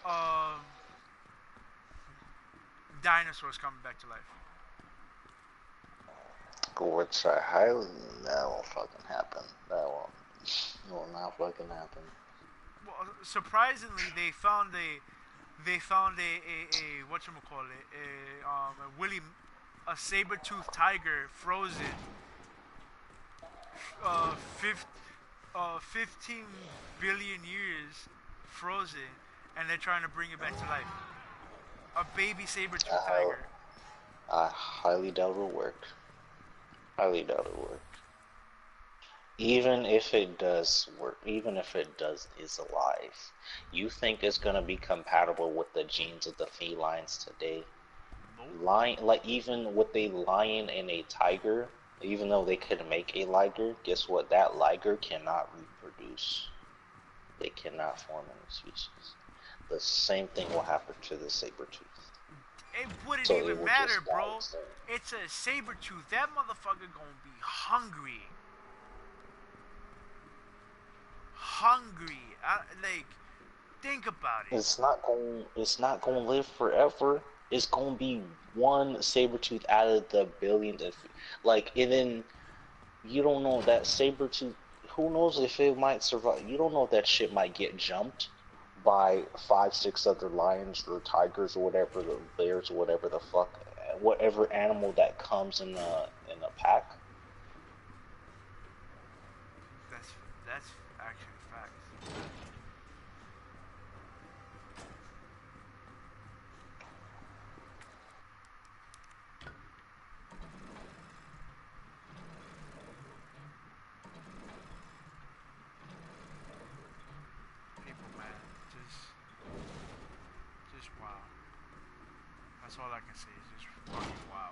um dinosaurs coming back to life. Which I highly, that won't fucking happen. That will not fucking happen. Well, surprisingly, they found a whatchamacallit, a Willie, a saber-toothed tiger frozen, 50, 15 billion years frozen, and they're trying to bring it back to life. A baby saber-toothed I, tiger. I highly doubt it'll work. Highly doubt it'll work. Even if it does work, even if it does is alive, you think it's gonna be compatible with the genes of the felines today? Nope. Lion, like even with a lion and a tiger, even though they could make a liger, guess what? That liger cannot reproduce. They cannot form a new species. The same thing will happen to the saber tooth. It wouldn't So it even will matter, just die bro. instead. It's a saber-tooth. That motherfucker gonna be hungry. Hungry. Like, think about it. It's not going to live forever. It's going to be one saber tooth out of the billions of, like, and then you don't know that saber tooth, who knows if it might survive. You don't know if that shit might get jumped by 5, 6 other lions or tigers or whatever, the bears or whatever the fuck, whatever animal that comes in a pack. That's that's actually facts. People, man, just wow. That's all I can say. Is just fucking wow.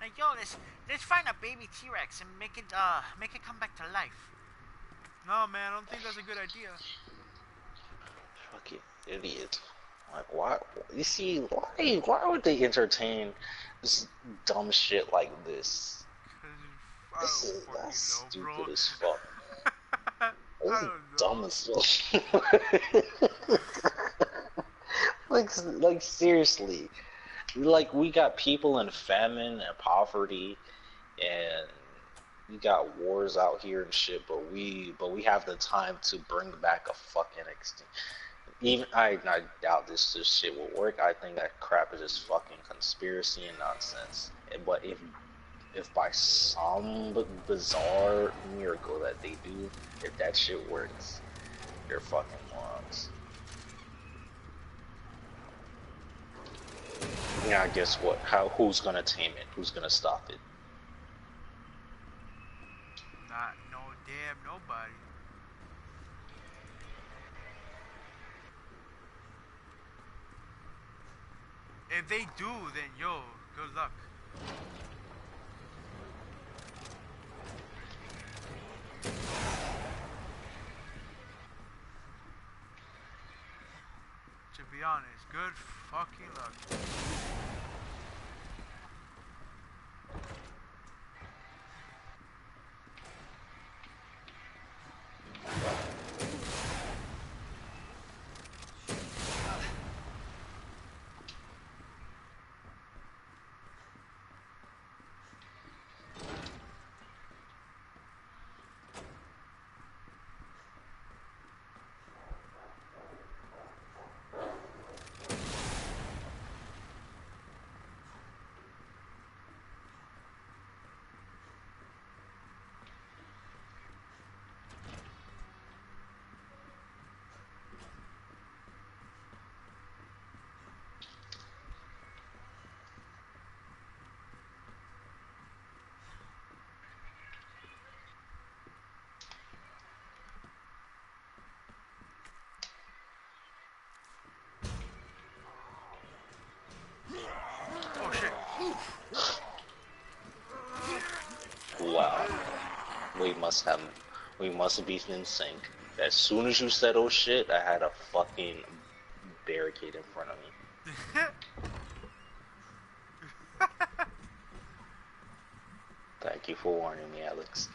Like, yo, let's find a baby T-Rex and make it come back to life. No, man, I don't think that's a good idea. Fucking idiot. Like, why? You see, why would they entertain this dumb shit like this? Cause That's I don't fucking know, stupid bro. as fuck. I This is don't dumb know. as fuck. like seriously. Like, we got people in famine and poverty, and we got wars out here and shit, but we have the time to bring back a fucking extinct. Even I doubt this shit will work. I think that crap is just fucking conspiracy and nonsense. But if by some bizarre miracle that they do, if that shit works, they're fucking morons. Yeah, guess what? Who's gonna tame it? Who's gonna stop it? Not no damn nobody. If they do, then yo, good luck. To be honest, good fucking luck. Oh shit. Wow, we must have, we must be in sync. As soon as you said "oh shit," I had a fucking barricade in front of me. Thank you for warning me, Alex.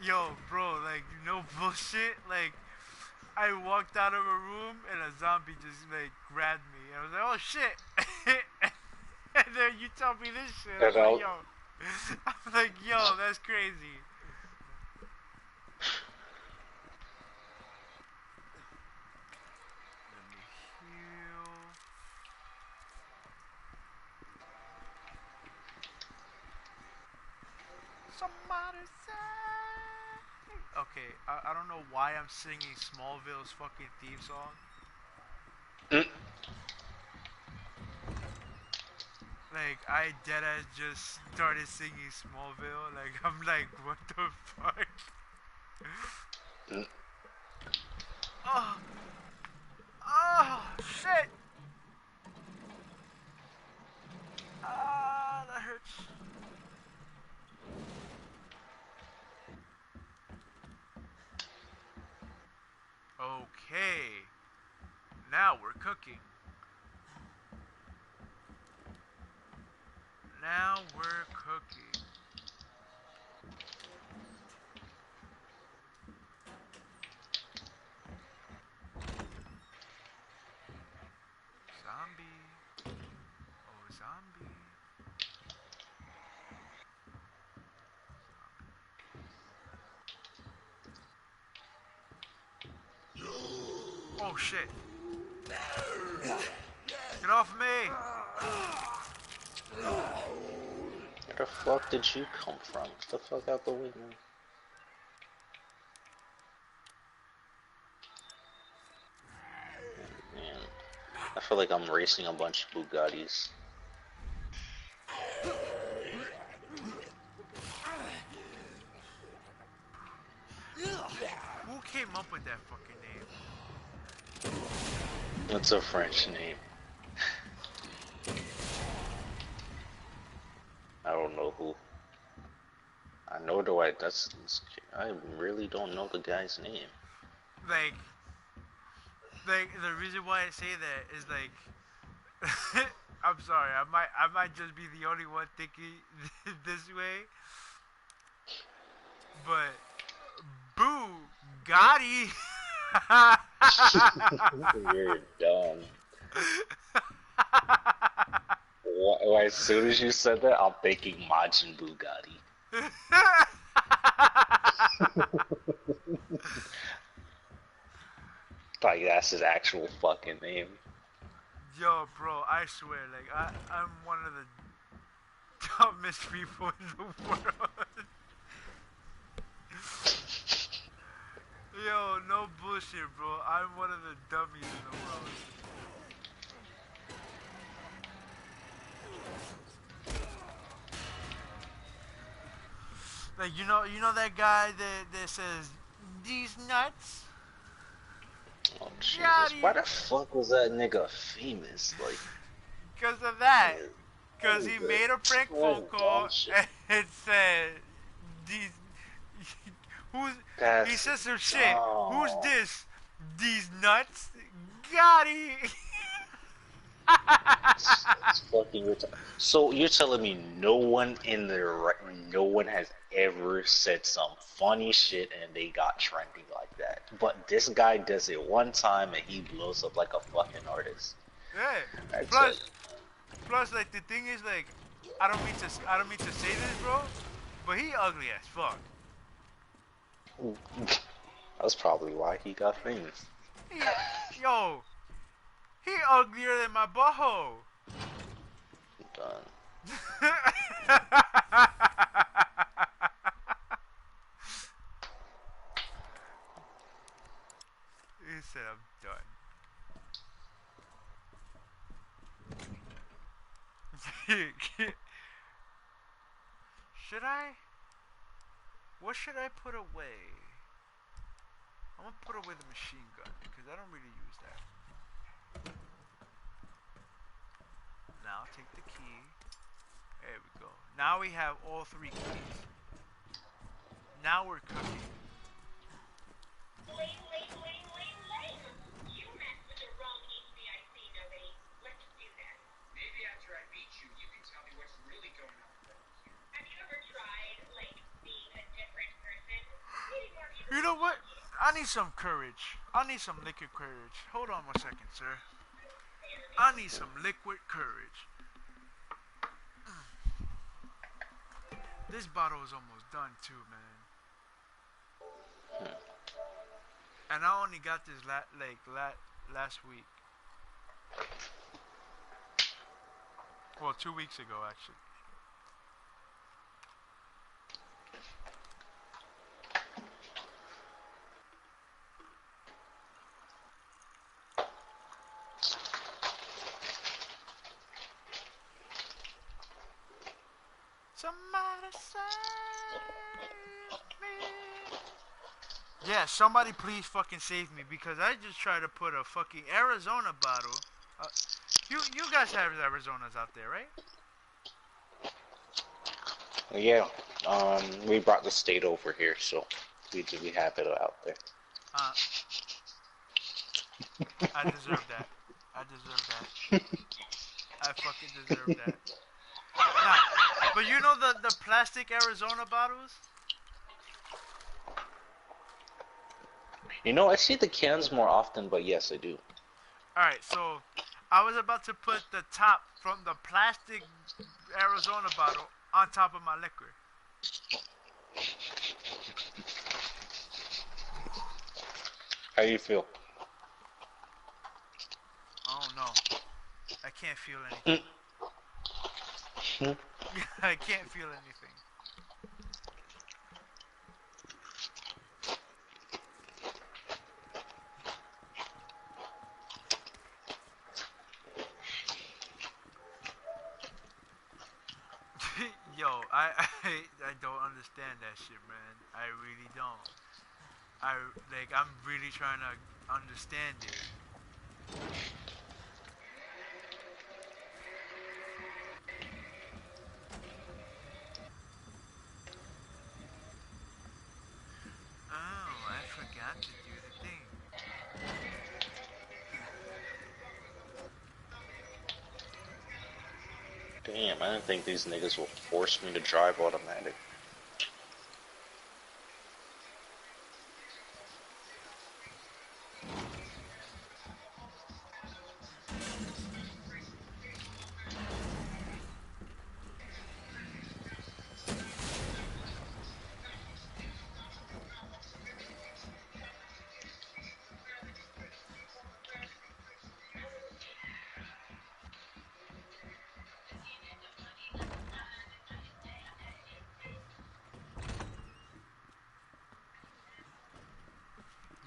Yo, bro, like, no bullshit. Like, I walked out of a room and a zombie just, like, grabbed me. I was like, oh shit. And then you tell me this shit. I And was like, I'll, yo. I'm like, yo, that's crazy. Let me heal. Somebody say. Okay, I don't know why I'm singing Smallville's fucking theme song. mm, Like, I deadass just started singing Smallville. Like, I'm like, what the fuck? mm. Oh, oh, shit. Ah, that hurts. Okay, now we're cooking. Now we're cooking. Zombie. Oh, zombie. Oh, shit. Get off me. Where the fuck did you come from? Get the fuck out the window. Man, I feel like I'm racing a bunch of Bugattis. Who came up with that fucking name? What's a French name? I don't know who. I know the way. I really don't know the guy's name. Like, the reason why I say that is like, I'm sorry, I might just be the only one thinking this way, but Boo Gotti. You're dumb. As soon as you said that, I'm thinking Majin Bugatti. Like that's his actual fucking name. Yo, bro, I swear, like I'm one of the dumbest people in the world. Yo, no bullshit, bro. I'm one of the dummies in the world. Like, you know that guy that says these nuts. Oh Jesus! Gotti. Why the fuck was that nigga famous? Like, Because of that. yeah, Because he made a prank phone call dumb shit. and said these. Who's? He That's said some shit. Who's dumb. this? These nuts. Gotti. It's fucking retarded. So you're telling me no one has ever said some funny shit and they got trending like that. But this guy does it one time and he blows up like a fucking artist. Yeah. That's it. Plus, like the thing is, like, I don't mean to say this, bro, but he ugly as fuck. That's probably why he got famous. He, yo, he uglier than my butthole. Done. He said I'm done. Should I? What should I put away? I'm gonna put away the machine gun because I don't really use that. Now take the key. There we go. Now we have all three keys. Now we're cooking. Lane. You messed with the wrong HBIC, nobody. Let's do this. Maybe after I beat you, you can tell me what's really going on. Have you ever tried, like, being a different person? You know what? I need some courage. I need some liquid courage. Hold on 1 second, sir. I need some liquid courage. This bottle is almost done too, man. And I only got this last week. Well, 2 weeks ago, actually. Somebody save me. Yeah, somebody please fucking save me because I just tried to put a fucking Arizona bottle. You guys have Arizonas out there, right? Yeah. We brought the state over here, so we have it out there. I deserve that. I deserve that. I fucking deserve that. Nah, but you know the plastic Arizona bottles? You know, I see the cans more often, but yes, I do. Alright, so I was about to put the top from the plastic Arizona bottle on top of my liquor. How do you feel? Oh no. I can't feel anything. I can't feel anything. Yo, I don't understand that shit, man. I really don't. I'm really trying to understand it. Oh, I forgot to do the thing. Damn, I didn't think these niggas will force me to drive automatic.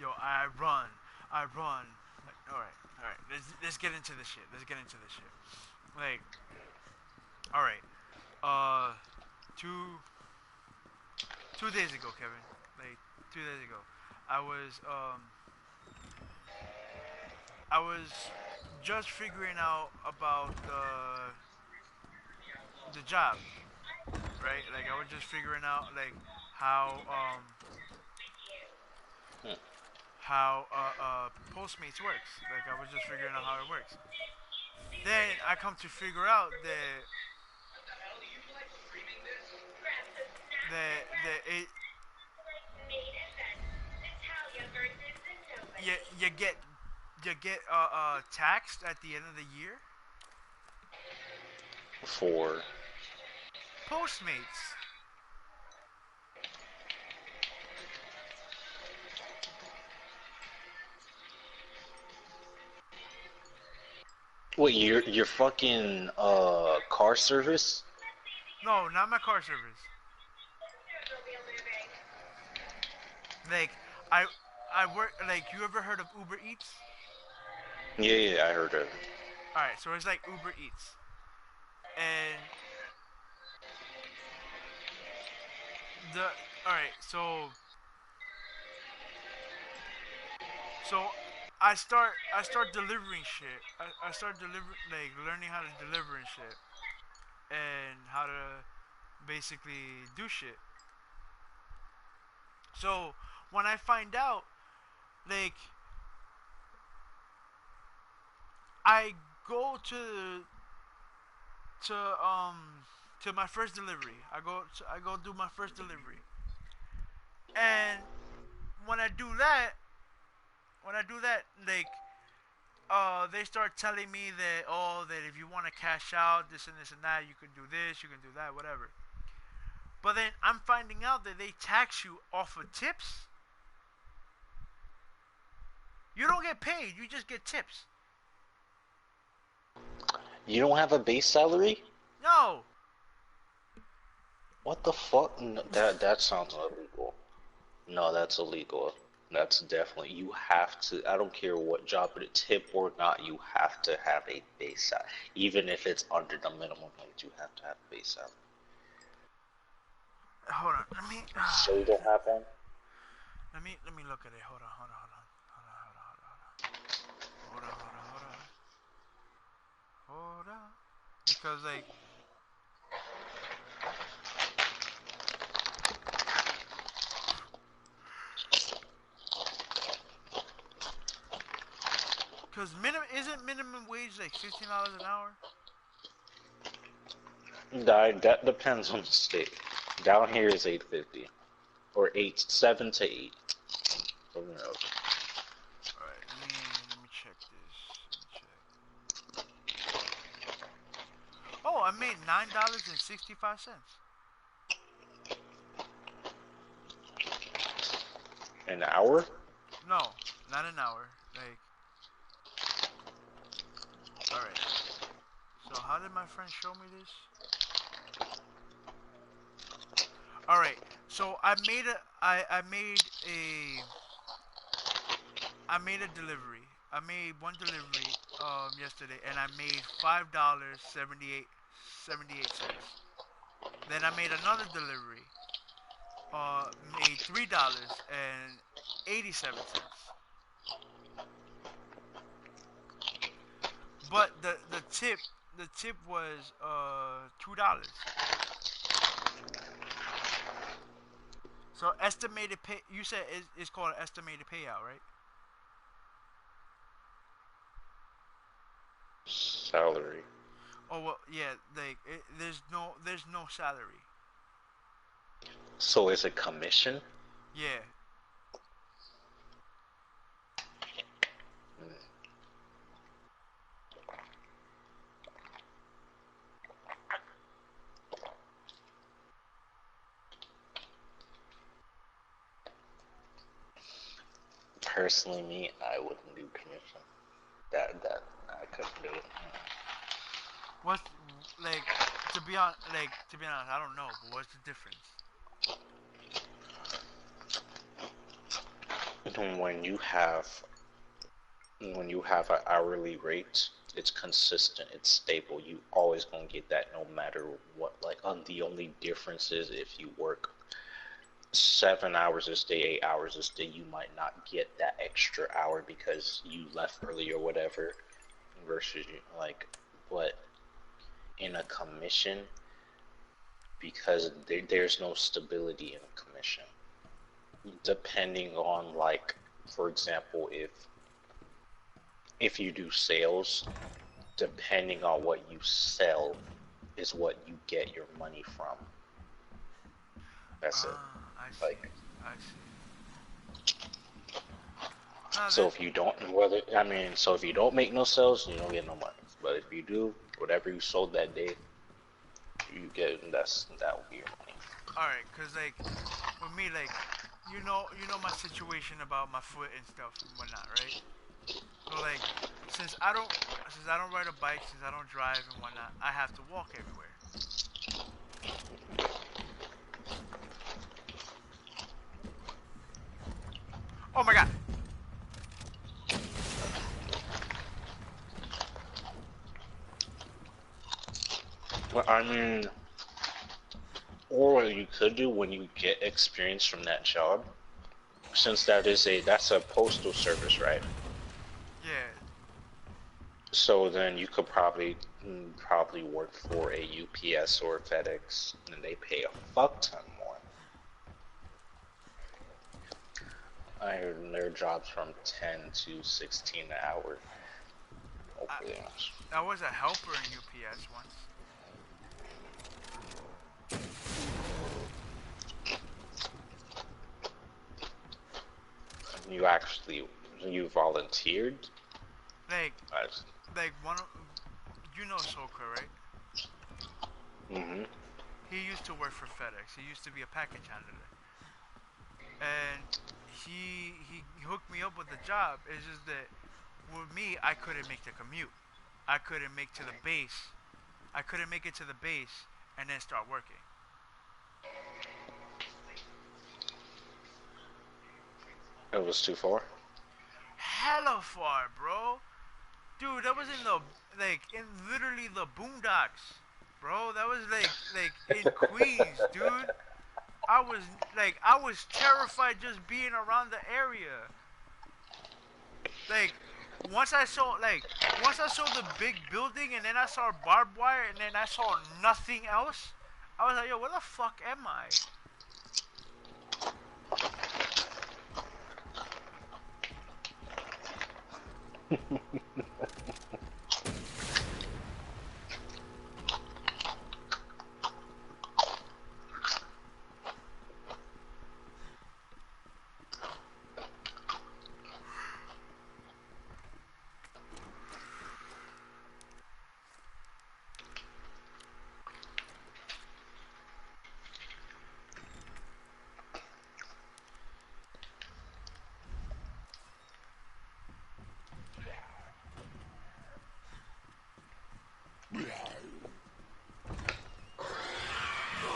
Yo, I run. Like, all right. Let's get into this shit. Let's get into this shit. Like, all right. Two 2 days ago, Kevin. Like 2 days ago, I was um I was just figuring out about the job, right? Like I was just figuring out like how Hmm. Postmates works. Like I was just figuring out how it works. Then I come to figure out that it you, you get taxed at the end of the year. For Postmates. wait, your fucking car service? No, not my car service. Like I I work like you ever heard of Uber Eats? Yeah, I heard of it. All right, so it's like Uber Eats, and the all right, so I start delivering shit. I start delivering like learning how to deliver and shit, and how to basically do shit. So when I find out, like I go to to my first delivery. I go do my first delivery, and when I do that, like, they start telling me that, oh, that if you want to cash out this and this and that, you can do this, you can do that, whatever. But then I'm finding out that they tax you off of tips. You don't get paid, you just get tips. You don't have a base salary? No. What the fuck? No, that sounds illegal. No, that's illegal. That's definitely, you have to, I don't care what job, but a tip or not, you have to have a base salary. Even if it's under the minimum wage, you have to have a base salary. Hold on, let me. So you don't have one? Let me look at it. Hold on. Because like. Because isn't minimum wage like $15 an hour? That depends on the state. Down here is 8.50, or 7 to 8. Something else. All right, let me check this. Oh, I made $9.65. An hour? No, not an hour. Like. All right. So how did my friend show me this? All right. So I made a delivery. I made one delivery yesterday, and I made $5.78. Then I made another delivery. Made $3.87. But the tip was $2. So estimated pay. You said it's called an estimated payout, right? Salary. Oh well, yeah. Like there's no salary. So is it commission? Yeah. Personally, me, I wouldn't do commission. That I couldn't do it. What's like to be honest? I don't know. But what's the difference? When you have an hourly rate, it's consistent, it's stable. You always gonna get that no matter what. Like, the only difference is if you work 7 hours a day, 8 hours a day, you might not get that extra hour because you left early or whatever. Versus but in a commission, because there's no stability in a commission. Depending on, like, for example, if you do sales, depending on what you sell is what you get your money from. That's it. I see. Like, I see. No, so if you don't, so if you don't make no sales, you don't get no money. But if you do, whatever you sold that day, you get that will be your money. all right, cause like with me, like you know my situation about my foot and stuff and whatnot, right? So like since I don't ride a bike, since I don't drive and whatnot, I have to walk everywhere. Oh my god. Well, or what you could do when you get experience from that job, since that's a postal service, right? Yeah. So then you could probably work for a UPS or FedEx, and they pay a fuck ton more. I heard their jobs from 10 to 16 an hour. I was a helper in UPS once. you actually you volunteered? Like, I, one, you know Soka, right? mm-hmm. He used to work for FedEx. He used to be a package handler, and he hooked me up with the job. It's just that with me, I couldn't make the commute. I couldn't make to the base. I couldn't make it to the base and then start working. It was too far. Hella far, bro. Dude, that was in the in literally the boondocks, bro. That was like in Queens, dude. I was terrified just being around the area. Like once I saw the big building and then I saw barbed wire and then I saw nothing else, I was like, yo, where the fuck am I?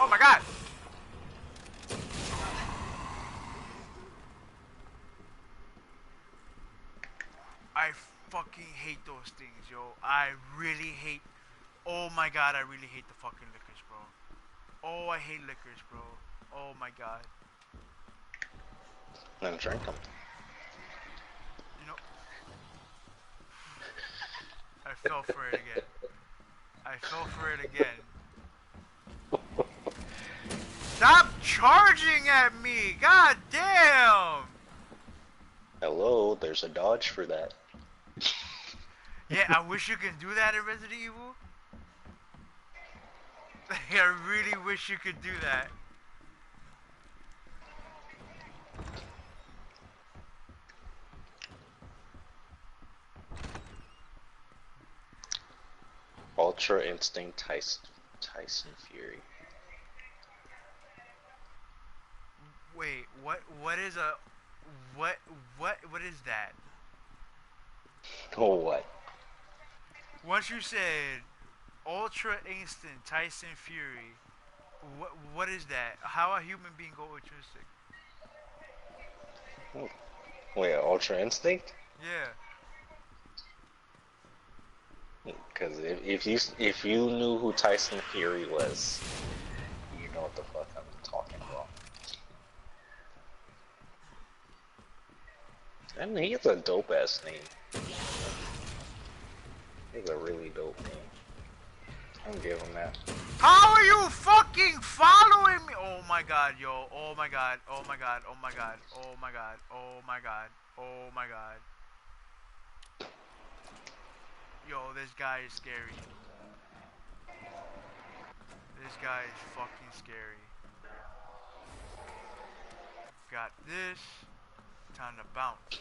Oh my god! I fucking hate those things, yo. I really hate. Oh my god, I really hate the fucking liquors, bro. Oh, I hate liquors, bro. Oh my god. Then drink them. You know, I fell for it again. I fell for it again. Stop charging at me! God damn! Hello, there's a dodge for that. Yeah, I wish you could do that in Resident Evil. I really wish you could do that. Ultra Instinct Tyson Fury. Wait, what is a what is that? Oh, what? Once you said Ultra Instinct Tyson Fury, what is that? How a human being go ultra instinct? Wait, Ultra Instinct? Yeah. Because if you knew who Tyson Fury was, you know what the fuck I'm talking about. I mean, he has a dope ass name. He's a really dope name. I'll give him that. How are you fucking following me? Oh my god, yo. Oh my god. Oh my god. Oh my god. Oh my god. Oh my god. Oh my god. Yo, this guy is scary. This guy is fucking scary. Got this. Time to bounce.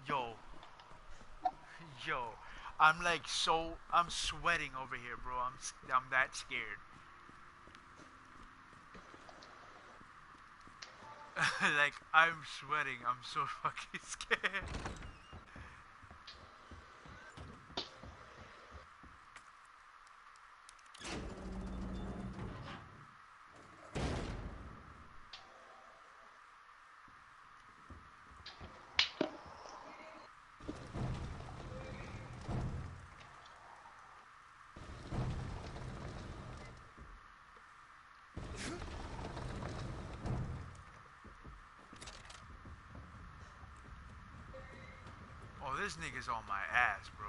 Yo. Yo. I'm sweating over here, bro. I'm that scared. Like, I'm sweating. I'm so fucking scared. Oh, this nigga's on my ass, bro.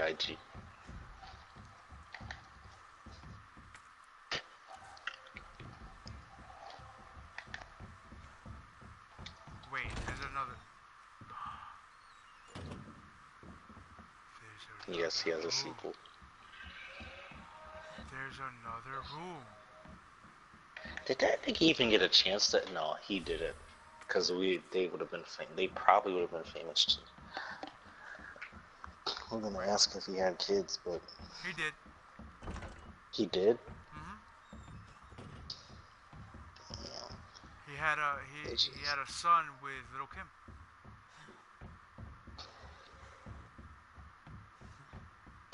IG. Wait, there's another. Yes, he has a room. sequel. There's another room. Did that nigga even get a chance to? No, he didn't. Cause they would have been they probably would have been famous too. We're gonna ask if he had kids, but He did. he did. Mhm. Damn. He had a he had a son with Little Kim.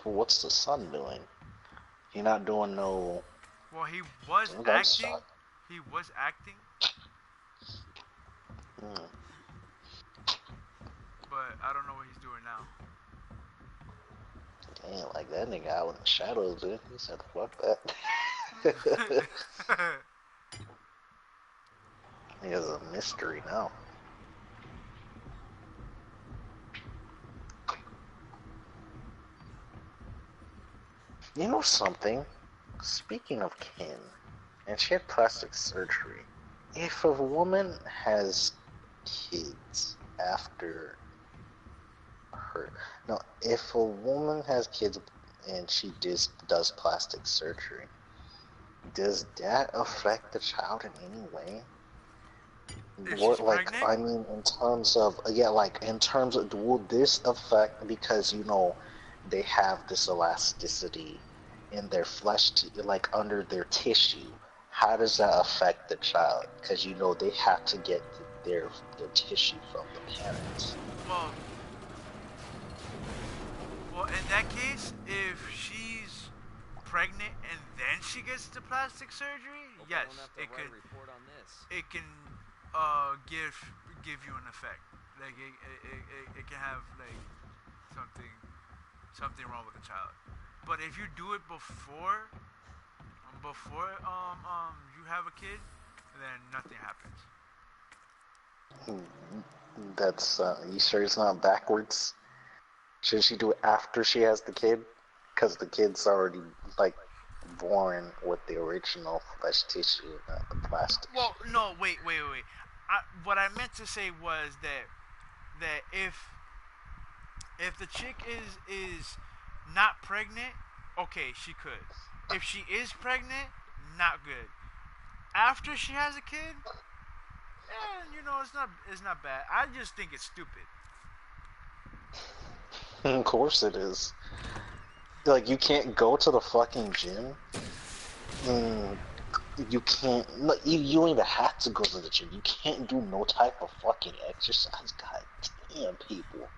But what's the son doing? He not doing no. Well, he was Oh, that acting. sucked. He was acting, Hmm. but I don't know what he's doing now. Damn, like that nigga out in the shadows, dude. He said, "Fuck that." He has a mystery now. You know something? Speaking of Kim, and she had plastic surgery. If a woman has kids after her, no, if a woman has kids and she does plastic surgery, does that affect the child in any way? If What, she's like, pregnant? I mean, in terms of, yeah, like, in terms of, will this affect, because, you know, they have this elasticity in their flesh, like, under their tissue. How does that affect the child? Because, you know, they have to get their tissue from the parents. Well, in that case, if she's pregnant and then she gets the plastic surgery, Hope I yes, don't have to it write could. a report on this. It can give you an effect. Like it can have like something wrong with the child. But if you do it before you have a kid, then nothing happens. That's, you sure it's not backwards? Should she do it after she has the kid? Because the kid's already, like, born with the original flesh tissue, not the plastic. Well, no, wait. What I meant to say was that if the chick is not pregnant, okay, she could. If she is pregnant, not good. After she has a kid, you know, it's not bad. I just think it's stupid. Of course it is. Like, you can't go to the fucking gym. You can't. No, you don't even have to go to the gym. You can't do no type of fucking exercise. God damn, people.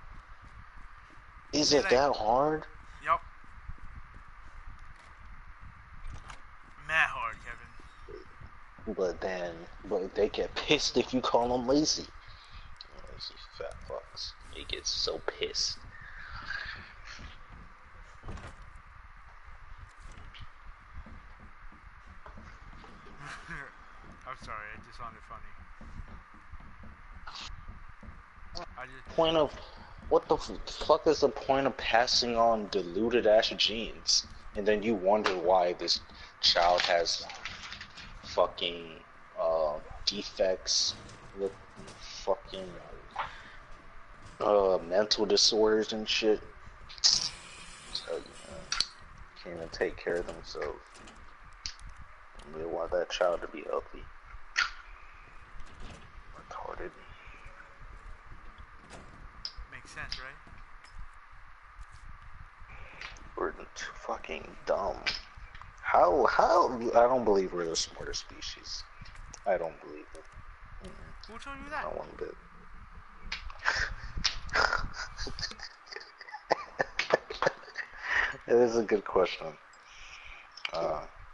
Is They it like, that hard? yup. Mad hard, Kevin. But they get pissed if you call them lazy. Lazy fat fucks. They get so pissed. I'm sorry, it just sounded funny. Point of what the fuck is the point of passing on diluted ass genes, and then you wonder why this child has fucking defects with fucking mental disorders and shit. Tell you, man, can't even take care of themselves. They want that child to be healthy. Retarded. Makes sense, right? We're too fucking dumb. How I don't believe we're the smartest species. I don't believe it. Who told you that? Not one bit. It is a good question.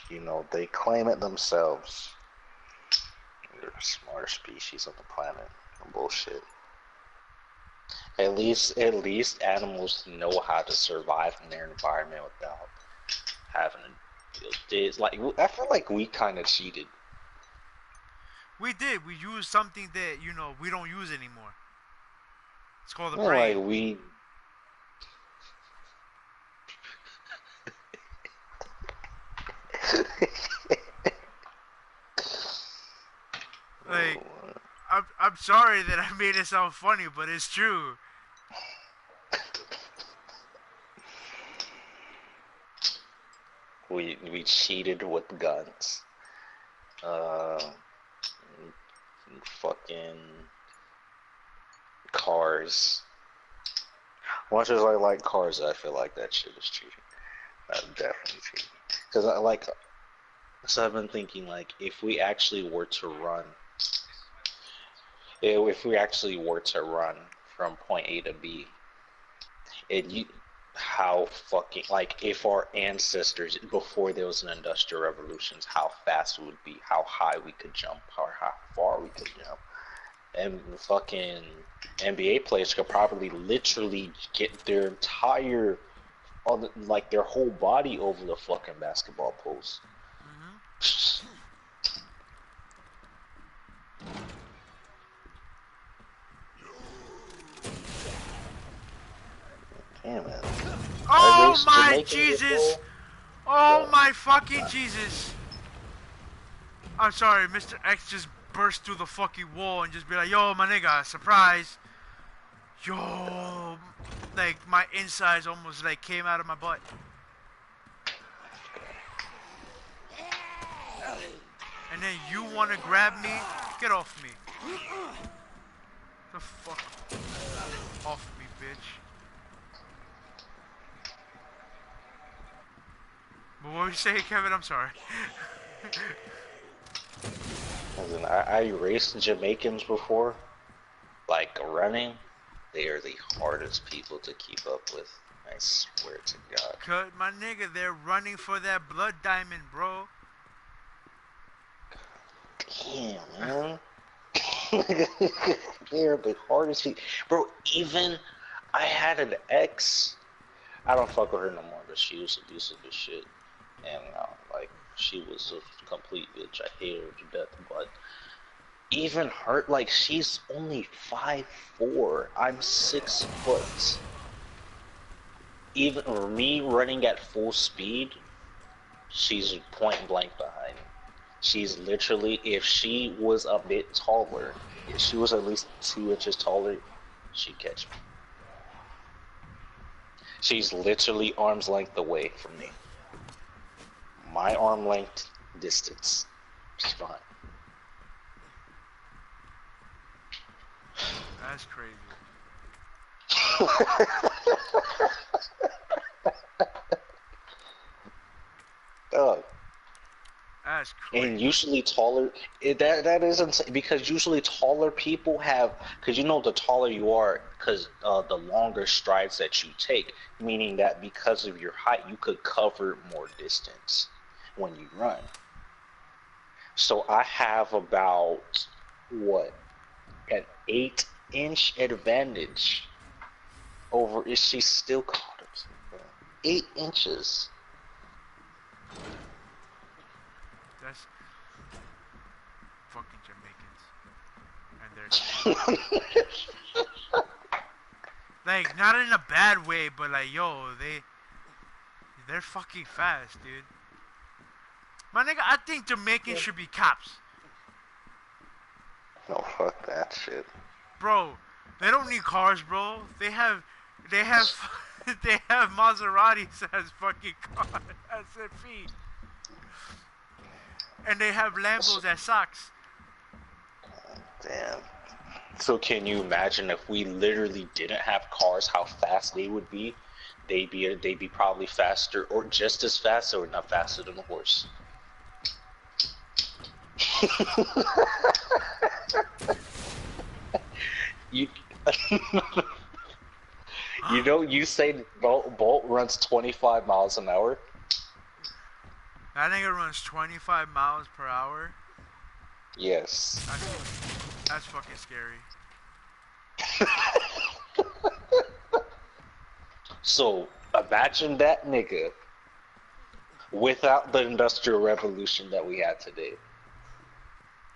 You know, they claim it themselves. They're the smartest species on the planet. Bullshit. At least animals know how to survive in their environment without having to deal. It's like, I feel like we kind of cheated. We did. We used something that, you know, we don't use anymore. It's called the Yeah, brain. like Like, I'm sorry that I made it sound funny, but it's true. We cheated with guns. Fucking cars. Much as I like cars, I feel like that shit is cheating. That's definitely cheating. Because I like. So I've been thinking, like, if we actually were to run, if we actually were to run from point A to B, how fucking, like, if our ancestors before there was an industrial revolutions, how fast it would be, how high we could jump, or how far we could jump. And fucking NBA players could probably literally get their entire, like, their whole body over the fucking basketball post. Damn it. Oh my Jesus! Oh my fucking Jesus! I'm sorry, Mr. X just burst through the fucking wall and just be like, yo, my nigga, surprise! Yo, like my insides almost like came out of my butt. And then you want to grab me? Get off me. The fuck off me, bitch. But what were you saying, Kevin? I'm sorry. Listen, I raced Jamaicans before. Like, running, they are the hardest people to keep up with. I swear to God. Cut, my nigga, they're running for that blood diamond, bro. Damn, man. They're the hardest people. Bro, even I had an ex. I don't fuck with her no more, but she was abusive as shit. And, like, she was a complete bitch. I hate her to death, but even her, like, she's only 5'4". I'm 6 foot. Even me running at full speed, she's point blank behind me. She's literally, if she was a bit taller, if she was at least 2 inches taller, she'd catch me. She's literally arm's length away from me. My arm length distance. She's fine. That's crazy. Dog. That's crazy. And usually taller, that is insane, because usually taller people have, because you know the taller you are, because the longer strides that you take, meaning that because of your height, you could cover more distance when you run. So I have about, what, an 8-inch advantage over, is she still caught up? 8 inches. That's fucking Jamaicans. And they're like, not in a bad way, but like, yo, they're fucking fast, dude. My nigga, I think Jamaicans should be cops. No, fuck that shit. Bro, they don't need cars, bro. They have they have Maseratis as fucking cars, as their feet. And they have Lambos as socks. Damn. So can you imagine if we literally didn't have cars, how fast they would be? They'd be probably faster, or just as fast, or not faster than a horse. you, you know, you say Bolt runs 25 miles an hour. That nigga runs 25 miles per hour. Yes. That's fucking scary. So imagine that nigga without the Industrial Revolution that we had today.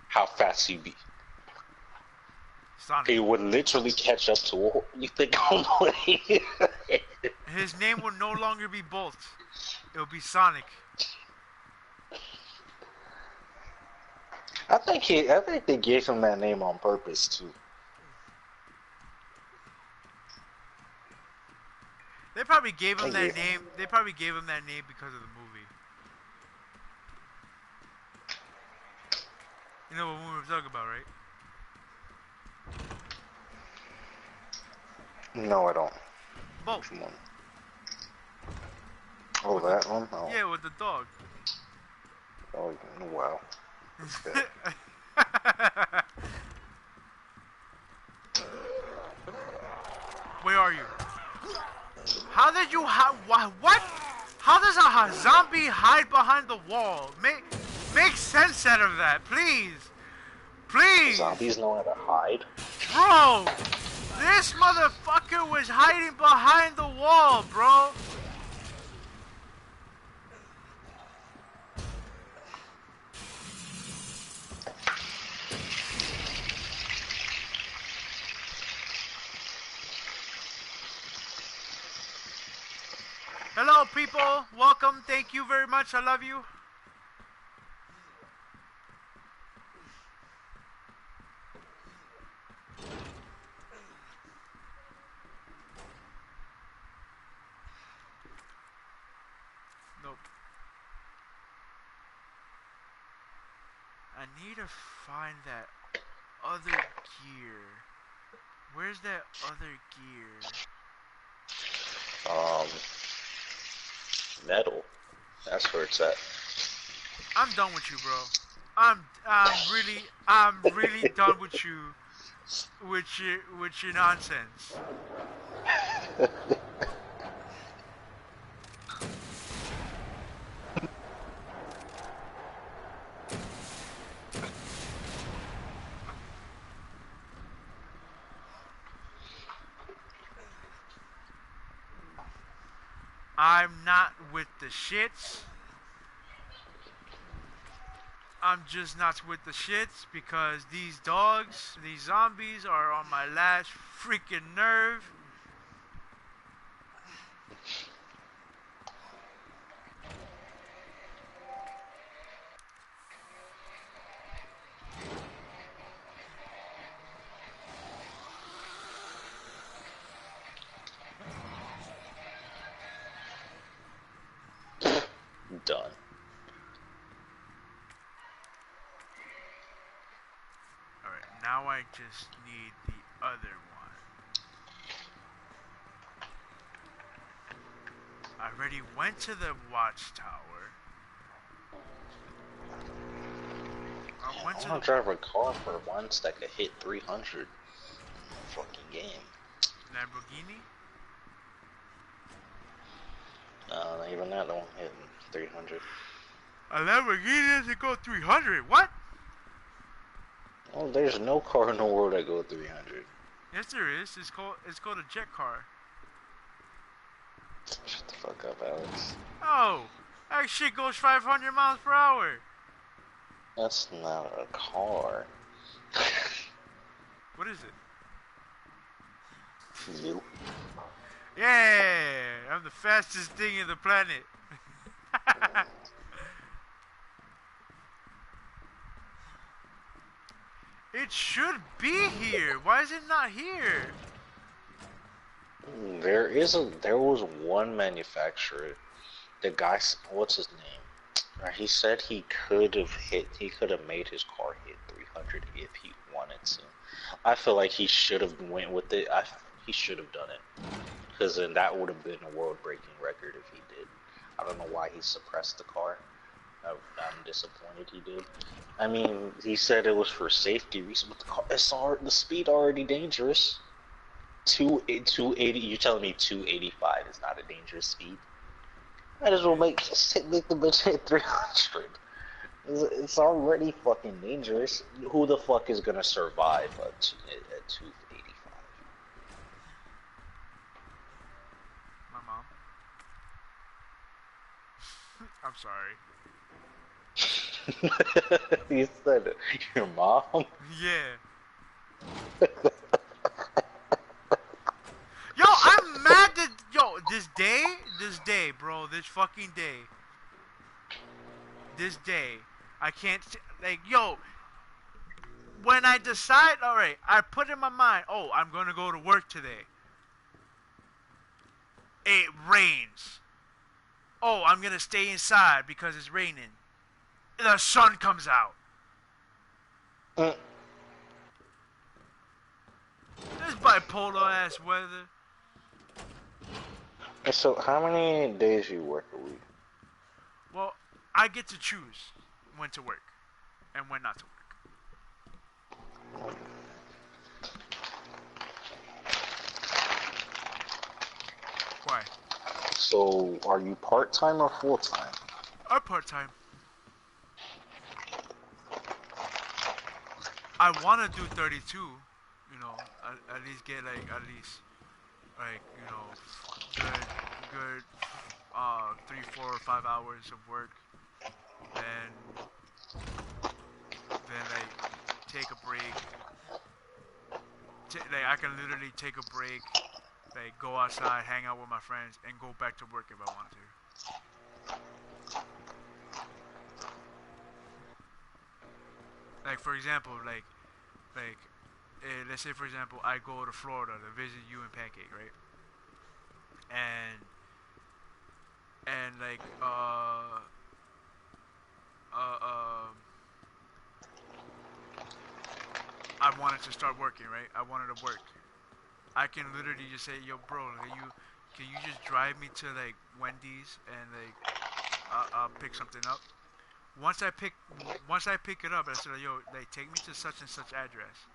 How fast he'd be. Sonic. He would literally catch up to you think His name will no longer be Bolt. It'll be Sonic. I think they gave him that name on purpose too. They probably gave him They that gave name. They probably gave him that name because of the movie. You know what movie we're talking about, right? No, I don't. Both. Which one? Oh, With that one? Oh, Yeah, with the dog. oh wow. That's bad. Where are you? How did you what? How does a zombie hide behind the wall? Make sense out of that, please. Please. Zombies know how to hide. Bro, this motherfucker was hiding behind the wall, bro. Hello, people. Welcome. Thank you very much. I love you. Nope. I need to find that other gear. Where's that other gear? Metal. That's where it's at. I'm done with you, bro. I'm really done with you, with your nonsense. I'm not with the shits. I'm just not with the shits because these dogs, these zombies are on my last freaking nerve. Done. Alright, now I just need the other one. I already went to the watchtower. I went to I want the... to drive a car for once that could hit 300 in the fucking game. Lamborghini? No, not even that don't hit 300. A Lamborghini doesn't go 300. What? Oh, there's no car in the world that goes 300. Yes, there is. It's called a jet car. Shut the fuck up, Alex. Oh, that shit goes 500 miles per hour. That's not a car. What is it? You. Yeah, I'm the fastest thing in the planet. It should be here. Why is it not here? There was one manufacturer. The guy, what's his name? He said he could have made his car hit 300 if he wanted to. I feel like he should have went with it. He should have done it. Because then that would have been a world-breaking record if he did. I don't know why he suppressed the car. I'm disappointed he did. I mean, he said it was for safety reasons, but the speed already dangerous. 280. You telling me 285 is not a dangerous speed? Might as well make the bitch hit 300. It's already fucking dangerous. Who the fuck is gonna survive at 285? My mom. I'm sorry. You said it. Your mom? Yeah. Yo, I'm mad that this day, bro, this fucking day. This day, I can't like when I decide, all right, I put in my mind, oh, I'm gonna go to work today. It rains. Oh, I'm gonna stay inside because it's raining. The sun comes out. Mm. This bipolar ass weather. And so, how many days you work a week? Well, I get to choose when to work and when not to work. Why? So, are you part-time or full-time? I'm part time. I want to do 32. You know, at least get like good 3, 4, or 5 hours of work, and then like take a break. Like I can literally take a break, like go outside, hang out with my friends, and go back to work if I want to. Like for example, let's say for example I go to Florida to visit you and Pancake, right? And like uh um I wanted to start working, right? I wanted to work. I can literally just say, yo, bro, can you just drive me to like Wendy's and like I'll pick something up. Once I pick Once I pick it up, I said, yo, like take me to such and such address,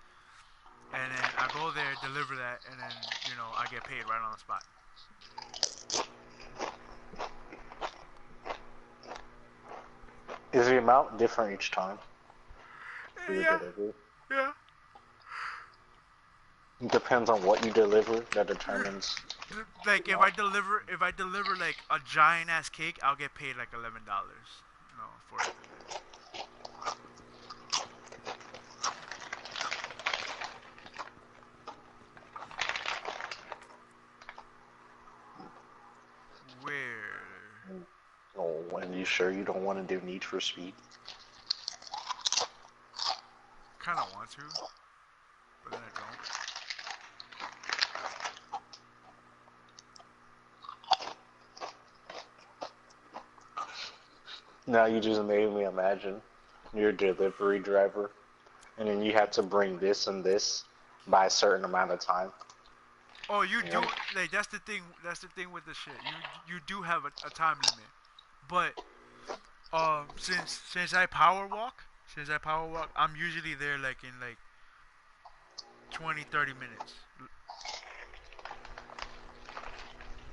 and then I go there, deliver that, and then I get paid right on the spot. Is the amount different each time for your Yeah, delivery? yeah. It depends on what you deliver that determines. Like if I deliver like a giant ass cake, I'll get paid like $11. For it. Where? Oh, and you sure you don't want to do Need for Speed? Kind of want to, but then I don't. Now you just made me imagine you're a delivery driver, and then you have to bring this and this by a certain amount of time. Oh, you do Yeah. like that's the thing. That's the thing with the shit. You do have a time limit, but since I power walk, I'm usually there like in like 20-30 minutes.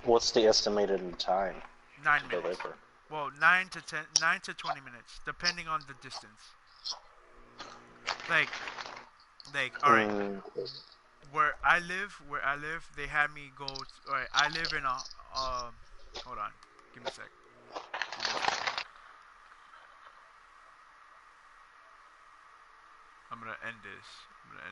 What's the estimated time 9 to minutes. deliver? Well, 9 to 20 minutes, depending on the distance. Like, all right, Mm, where I live, they had me go. All right, I live in a. Hold on, give me a sec. Give me a second. I'm gonna end this. I'm gonna end